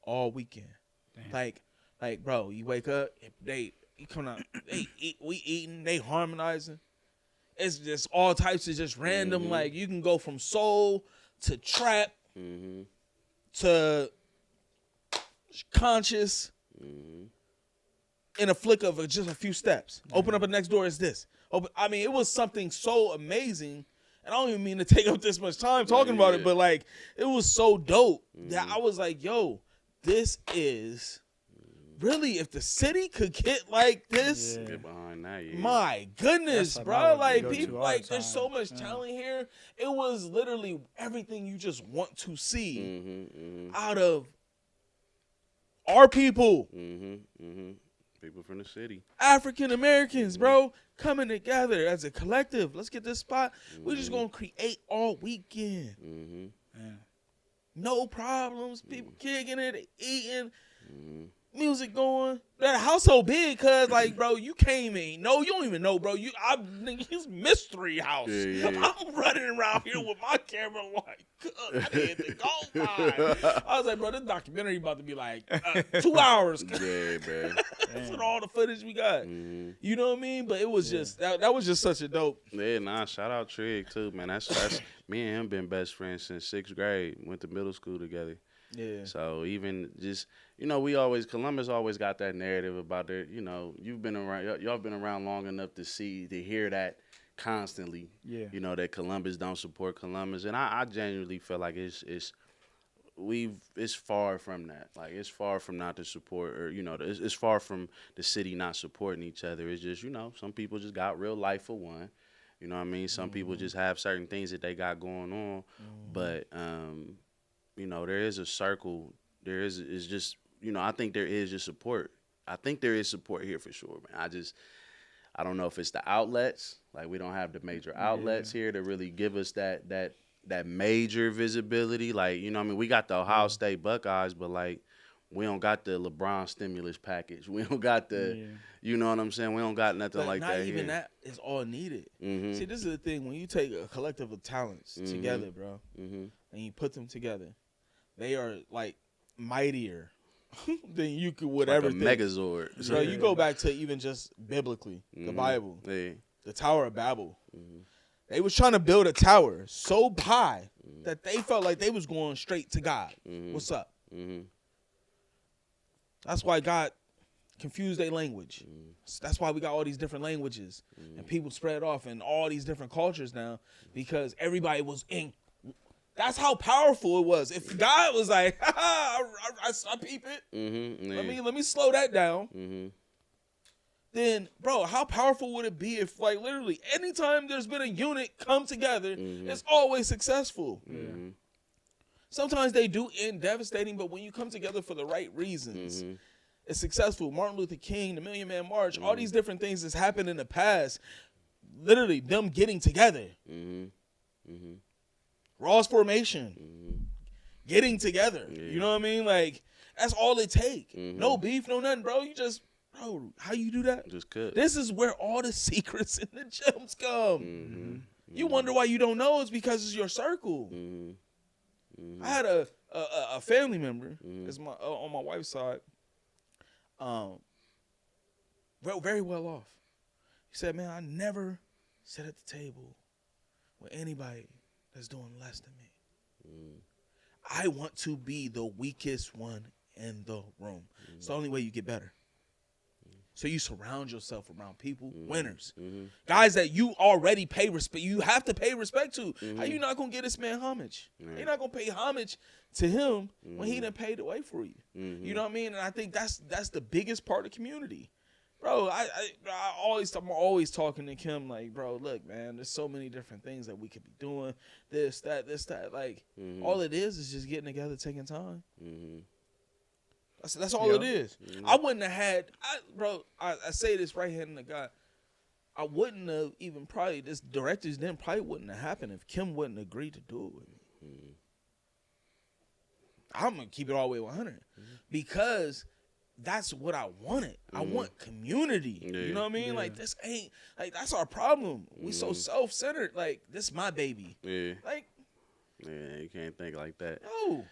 all weekend. Damn. Like, bro, you wake up, you come out, we eating, they harmonizing. It's just all types of just random, you can go from soul to trap to conscious. In a flick of just a few steps. Open up the next door, is this. I mean, it was something so amazing, and I don't even mean to take up this much time talking about it, but it was so dope that I was like, yo, this is really, if the city could get like this, Get behind that, my goodness, That's bro. like Like people, like there's so time. much talent here. It was literally everything you just want to see out of our people. People from the city. African Americans, bro, coming together as a collective. Let's get this spot. We're just going to create all weekend. No problems. People kicking it, eating, music going. That house so big, cause like, bro, you came in. No, you don't even know, bro. His mystery house. I'm running around here with my camera like, I need to go by. I was like, bro, this documentary about to be like 2 hours. Yeah, man. That's what all the footage we got. You know what I mean? But it was just that was just such a dope. Yeah, nah. Shout out Trig too, man. That's me and him been best friends since 6th grade. Went to middle school together. Yeah. So even just, Columbus always got that narrative about it. You've been around, y'all been around long enough to hear that constantly. Yeah. That Columbus don't support Columbus, and I genuinely feel like it's far from that. Like it's far from not to support, or it's far from the city not supporting each other. It's just some people just got real life for one. You know what I mean? Some people just have certain things that they got going on, but there is a circle. There is just I think there is just support. I think there is support here for sure, man. I don't know if it's the outlets. Like we don't have the major outlets here to really give us that major visibility. Like we got the Ohio State Buckeyes, but like we don't got the LeBron stimulus package. We don't got the you know what I'm saying. We don't got nothing like that. Not even here. that is all needed. See, this is the thing. When you take a collective of talents together, bro, and you put them together, they are like mightier than you would ever think. Megazord. So you go back to even just biblically, the Bible, the Tower of Babel. They was trying to build a tower so high that they felt like they was going straight to God. What's up? That's why God confused their language. That's why we got all these different languages and people spread off in all these different cultures now because everybody was in. That's how powerful it was. If God was like, I peep it. Let me slow that down. Then, bro, how powerful would it be if, like, literally, anytime there's been a unit come together, it's always successful. Sometimes they do end devastating, but when you come together for the right reasons, it's successful. Martin Luther King, the Million Man March, all these different things that's happened in the past, literally them getting together. Raw's formation, getting together. You know what I mean? Like, that's all it take. No beef, no nothing, bro. You just, bro, how you do that? Just cook. This is where all the secrets in the gems come. You wonder why you don't know. It's because it's your circle. I had a family member, it's on my wife's side, very well off. He said, man, I never sit at the table with anybody that's doing less than me. I want to be the weakest one in the room. It's the only way you get better. So you surround yourself around people, winners, guys that you already pay respect. You have to pay respect to. How you not gonna get this man homage? You're not gonna pay homage to him when he done paid the way for you. You know what I mean? And I think that's the biggest part of community. Bro, I'm always talking to Kim like, bro, look, man, there's so many different things that we could be doing. This, that. Like, all it is just getting together, taking time. That's all it is. I wouldn't have had, I say this right here in the God. I wouldn't have even probably, this directors then probably wouldn't have happened if Kim wouldn't agree to do it with me. I'm going to keep it all the way 100 because that's what I wanted. I want community. You know what I mean? Like, this ain't, like, that's our problem. We so self-centered. Like, this is my baby. Like, yeah, you can't think like that. No.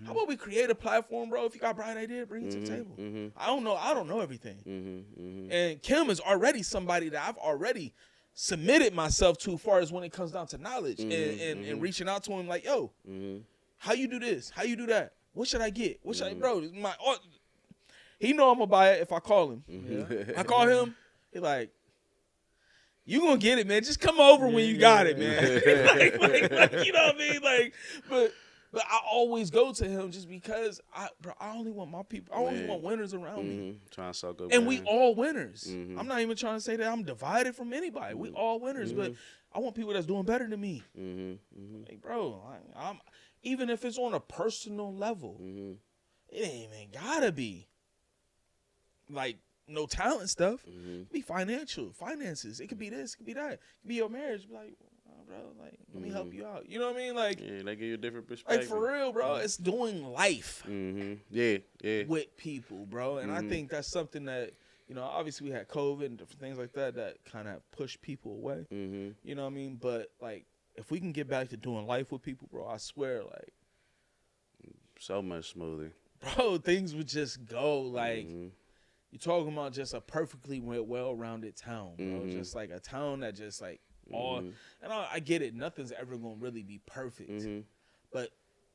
How about we create a platform, bro? If you got a bright idea, bring it to the table. I don't know everything. And Kim is already somebody that I've already submitted myself to as far as when it comes down to knowledge and reaching out to him like, yo, how you do this? How you do that? What should I get? What should I, bro? He know I'm going to buy it if I call him. I call him, he like, you gonna get it, man. Just come over when you got it, man. like, you know what I mean? Like, but But I always go to him just because I only want my people. I only want winners around me. Trying to suck up. And we all winners. I'm not even trying to say that I'm divided from anybody. We all winners, but I want people that's doing better than me. Like, bro, I'm even if it's on a personal level, it ain't even gotta be like no talent stuff. It could be finances. It could be this, it could be that. It could be your marriage. Be like, bro, like, let me help you out. You know what I mean? Like, yeah, they give you a different perspective. Like, for real, bro. It's doing life yeah. with people, bro. And I think that's something that, you know, obviously we had COVID and different things like that kind of pushed people away. You know what I mean? But, like, if we can get back to doing life with people, bro, I swear, like. So much smoother. Bro, things would just go, like. You're talking about just a perfectly well-rounded town, bro. Just, like, a town that just, like, and I get it. Nothing's ever going to really be perfect. But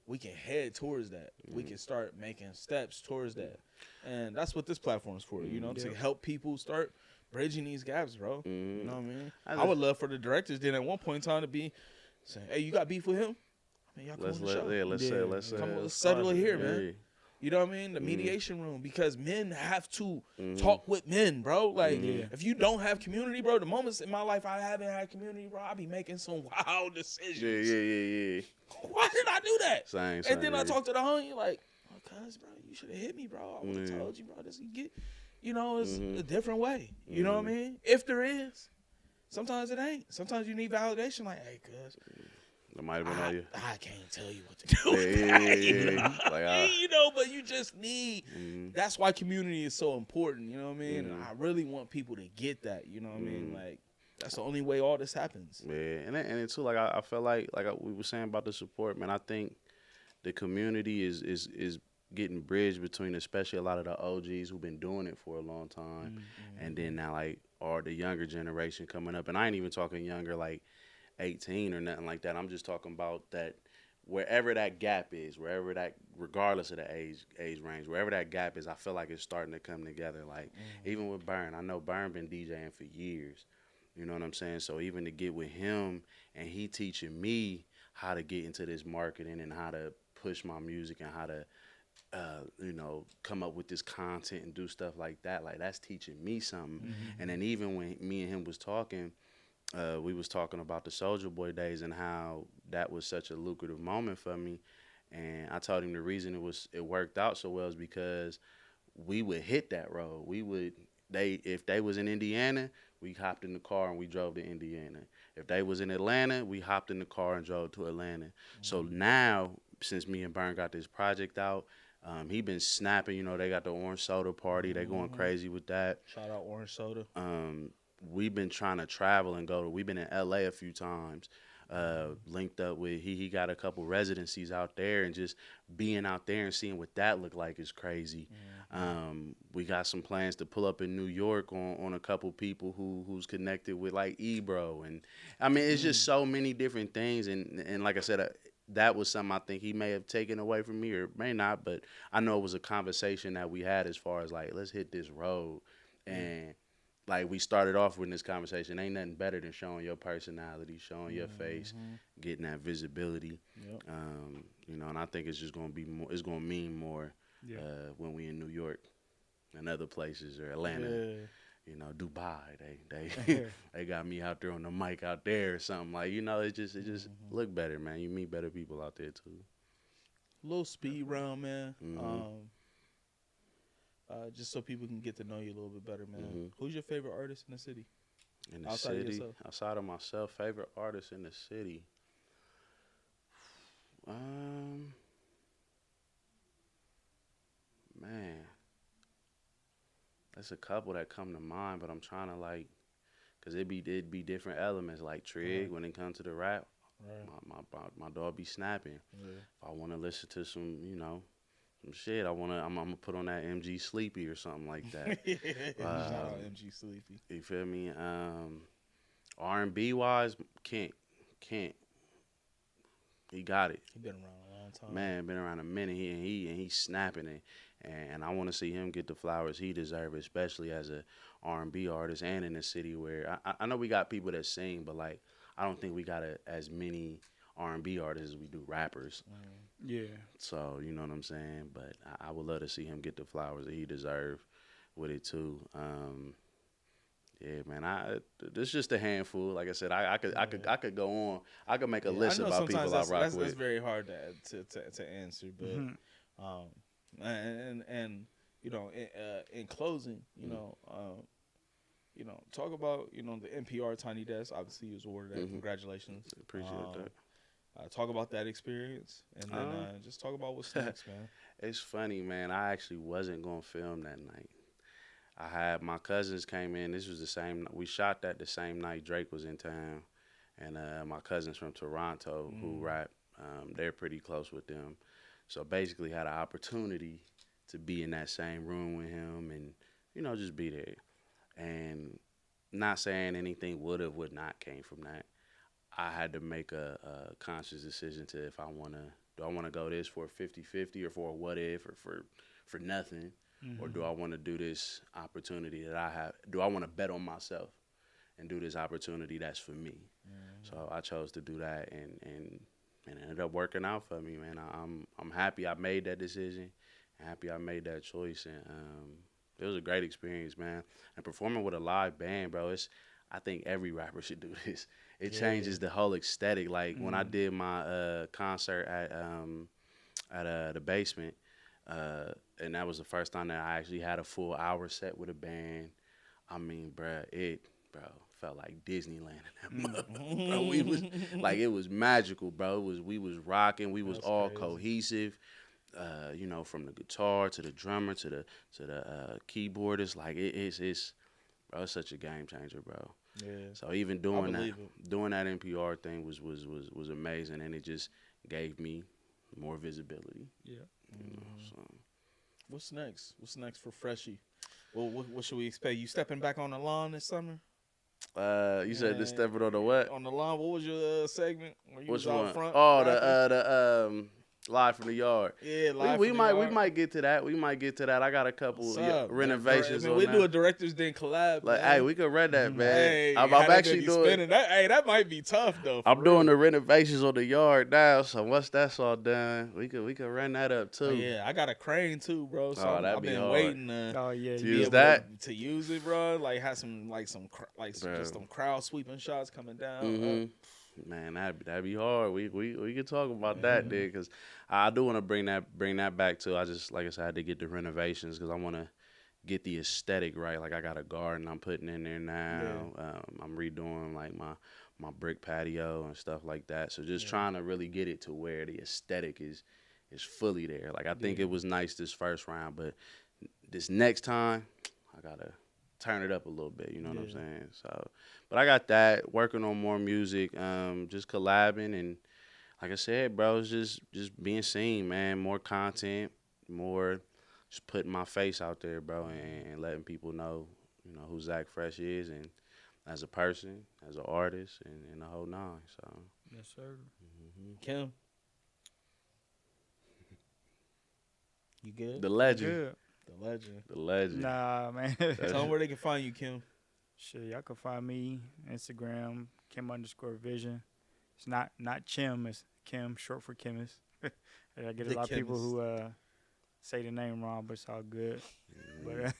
we can head towards that. We can start making steps towards that. And that's what this platform is for, you know, to help people start bridging these gaps, bro. You know what I mean? I would love for the directors then at one point in time to be saying, hey, you got beef with him? I mean, y'all come on the show. Let's settle it here, man. You know what I mean? The mediation room, because men have to talk with men, bro. Like, if you don't have community, bro, the moments in my life I haven't had community, bro, I be making some wild decisions. Yeah. Why did I do that? Same, and then I talk to the homie, like, oh, cuz, bro, you should have hit me, bro. I would have told you, bro. This you get, you know, it's a different way. You know what I mean? If there is. Sometimes it ain't. Sometimes you need validation, like, hey, cuz. It might have been all you. I can't tell you what to do. Like, you know, but you just need. That's why community is so important. You know what I mean? And I really want people to get that. You know what I mean? Like, that's the only way all this happens. Yeah, and then too, like I feel like we were saying about the support, man. I think the community is getting bridged between, especially a lot of the OGs who've been doing it for a long time, and then now like the younger generation coming up. And I ain't even talking younger like 18 or nothing like that. I'm just talking about that wherever that gap is, regardless of the age range, wherever that gap is, I feel like it's starting to come together. Like even with Burn, I know Burn been DJing for years. You know what I'm saying? So even to get with him and he teaching me how to get into this marketing and how to push my music and how to you know, come up with this content and do stuff like that, like that's teaching me something. And then even when me and him was talking, we was talking about the Soulja Boy days and how that was such a lucrative moment for me. And I told him the reason it worked out so well is because we would hit that road. If they was in Indiana, we hopped in the car and we drove to Indiana. If they was in Atlanta, we hopped in the car and drove to Atlanta. So now, since me and Burn got this project out, he been snapping. You know, they got the Orange Soda party. They going crazy with that. Shout out Orange Soda. We've been trying to travel and we've been in LA a few times, linked up with, he got a couple residencies out there, and just being out there and seeing what that looked like is crazy. We got some plans to pull up in New York on a couple people who's connected with like Ebro. And I mean, it's just so many different things. And like I said, that was something I think he may have taken away from me or may not, but I know it was a conversation that we had as far as like, let's hit this road. And like we started off with this conversation, ain't nothing better than showing your personality, showing your face, getting that visibility. You know, and I think it's just gonna be more. It's gonna mean more when we in New York and other places, or Atlanta. You know, Dubai. They got me out there on the mic out there or something, like, you know. It just look better, man. You meet better people out there too. Little speed round, man. Just so people can get to know you a little bit better, man. Who's your favorite artist in the city? Outside of myself, favorite artist in the city. Man, there's a couple that come to mind, but I'm trying to like, cause it'd be different elements, like Trig when it comes to the rap. My dog be snapping. If I want to listen to some, you know, some shit, I'm gonna put on that MG Sleepy or something like that. Shout out MG Sleepy. You feel me? R&B wise, Kent. He got it. He been around a long time. Man, been around a minute. He's snapping it, and I want to see him get the flowers he deserves, especially as a R&B artist and in a city where I know we got people that sing, but like I don't think we got as many R&B artists as we do rappers. Yeah. So, you know what I'm saying? But I would love to see him get the flowers that he deserves with it too. Yeah, man. This is just a handful. Like I said, I could go on. I could make a list about people I rock with. That's very hard to answer, but and you know, in closing, you know, talk about the NPR Tiny Desk. Obviously, you was awarded that. Congratulations. Appreciate that. Talk about that experience, and then just talk about what's next, man. It's funny, man. I actually wasn't gonna film that night. I had my cousins came in. This was the same. We shot that the same night Drake was in town, and my cousins from Toronto who rap, they're pretty close with them. So basically, had an opportunity to be in that same room with him, and just be there. And not saying anything would not came from that. I had to make a conscious decision to if I do I want to go this for a 50-50 or for a what if or for nothing, or do I want to do this opportunity that I have? Do I want to bet on myself and do this opportunity that's for me? So I chose to do that, and it ended up working out for me, man. I'm happy I made that decision, happy I made that choice, and it was a great experience, man. And performing with a live band, bro, I think every rapper should do this. It changes the whole aesthetic. Like when I did my concert at the basement, and that was the first time that I actually had a full hour set with a band. I mean, it felt like Disneyland in that mother. Bro, we was like, it was magical, bro. We was rocking. We was all crazy. Cohesive. From the guitar to the drummer to the keyboardist. Like it's such a game changer, bro. Yeah. So even doing that NPR thing was amazing, and it just gave me more visibility. Yeah. So. What's next? What's next for Freshie? Well, what should we expect? You stepping back on the lawn this summer? You said the stepping on the what? On the lawn. What was your segment? Where you Which was out one? front? Oh, the Live from the Yard. Yeah, live we from might the yard. We might get to that. I got a couple renovations. I mean, we do a director's den collab. Like, man. hey, we could run that, man. Hey, I'm actually doing that. Hey, that might be tough though. I'm doing the renovations on the yard now. So once that's all done, we could run that up too. Oh, yeah, I got a crane too, bro. So I've been hard. waiting to use that. To use it, bro. Like have some just some crowd sweeping shots coming down. Man, that'd be hard. We could talk about that, dude, because I do want to bring that back too. I just, like I said, I had to get the renovations because I want to get the aesthetic right. Like I got a garden I'm putting in there now. Yeah. I'm redoing like my brick patio and stuff like that. So just trying to really get it to where the aesthetic is fully there. Like I think it was nice this first round, but this next time I gotta turn it up a little bit, you know what I'm saying? So, but I got that, working on more music, just collabing, and like I said, bro, it's just being seen, man, more content, more just putting my face out there, bro, and letting people know, who Zach Fresh is, and as a person, as an artist, and the whole nine, so. Yes, sir. Kim? You good? The legend. Good. The legend. Nah, man. Tell them where they can find you, Kim. Shit, y'all can find me Instagram, Kim_Vision. It's not Chim, it's Kim, short for chemist. I get a lot of people who say the name wrong, but it's all good. But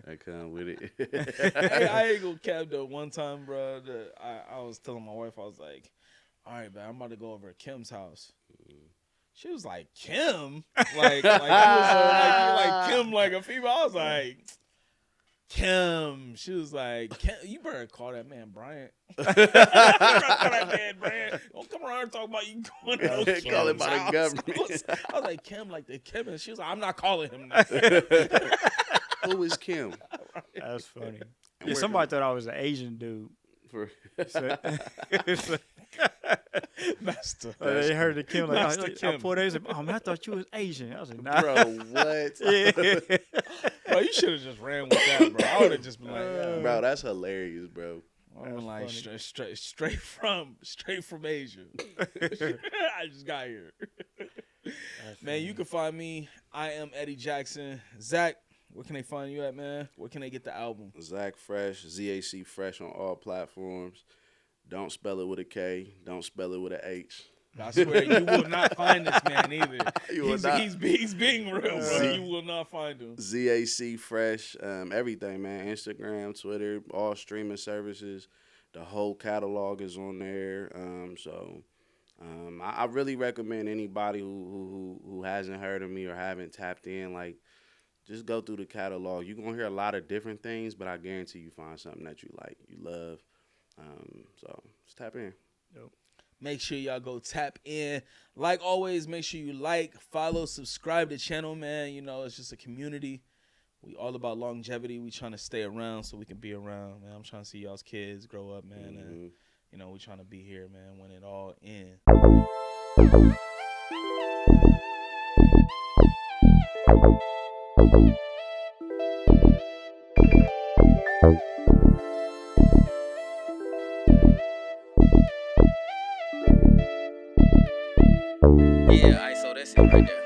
I come with it. Hey, I ain't gonna cap though. One time, bro, I was telling my wife, I was like, all right, man, I'm about to go over to Kim's house. She was like, Kim? Like Kim, like a female. I was like, Kim. She was like, Kim, you better call that man Bryant. Don't come around and talk about you going to Kim's call him by the house. government. I was like, Kim, like the chemist. She was like, I'm not calling him that. Who is Kim? That's funny. Yeah, somebody thought I was an Asian dude. Master. They heard the Kim like, Kim. 4 days ago. Oh man, I thought you was Asian. I was like, nah. Bro, what? Yeah. Bro, you should have just ran with that, bro. I would have just been like, bro, that's hilarious, bro. I'm like straight from Asia. I just got here. Man, you can find me. I am Iameddiejackson. Zach, where can they find you at, man? Where can they get the album? Zach Fresh, ZAC Fresh on all platforms. Don't spell it with a K. Don't spell it with a H. I swear you will not find this man either. He's being real, bro. You will not find him. ZAC Fresh, everything, man. Instagram, Twitter, all streaming services. The whole catalog is on there. I really recommend anybody who hasn't heard of me or haven't tapped in, like, just go through the catalog. You're going to hear a lot of different things, but I guarantee you find something that you like, you love. So just tap in. Yep. Make sure y'all go tap in. Like always, make sure you like, follow, subscribe to the channel, man. You know, it's just a community. We all about longevity. We trying to stay around so we can be around, man. I'm trying to see y'all's kids grow up, man. And, you know, we trying to be here, man, when it all ends. Yeah, so that's it right there.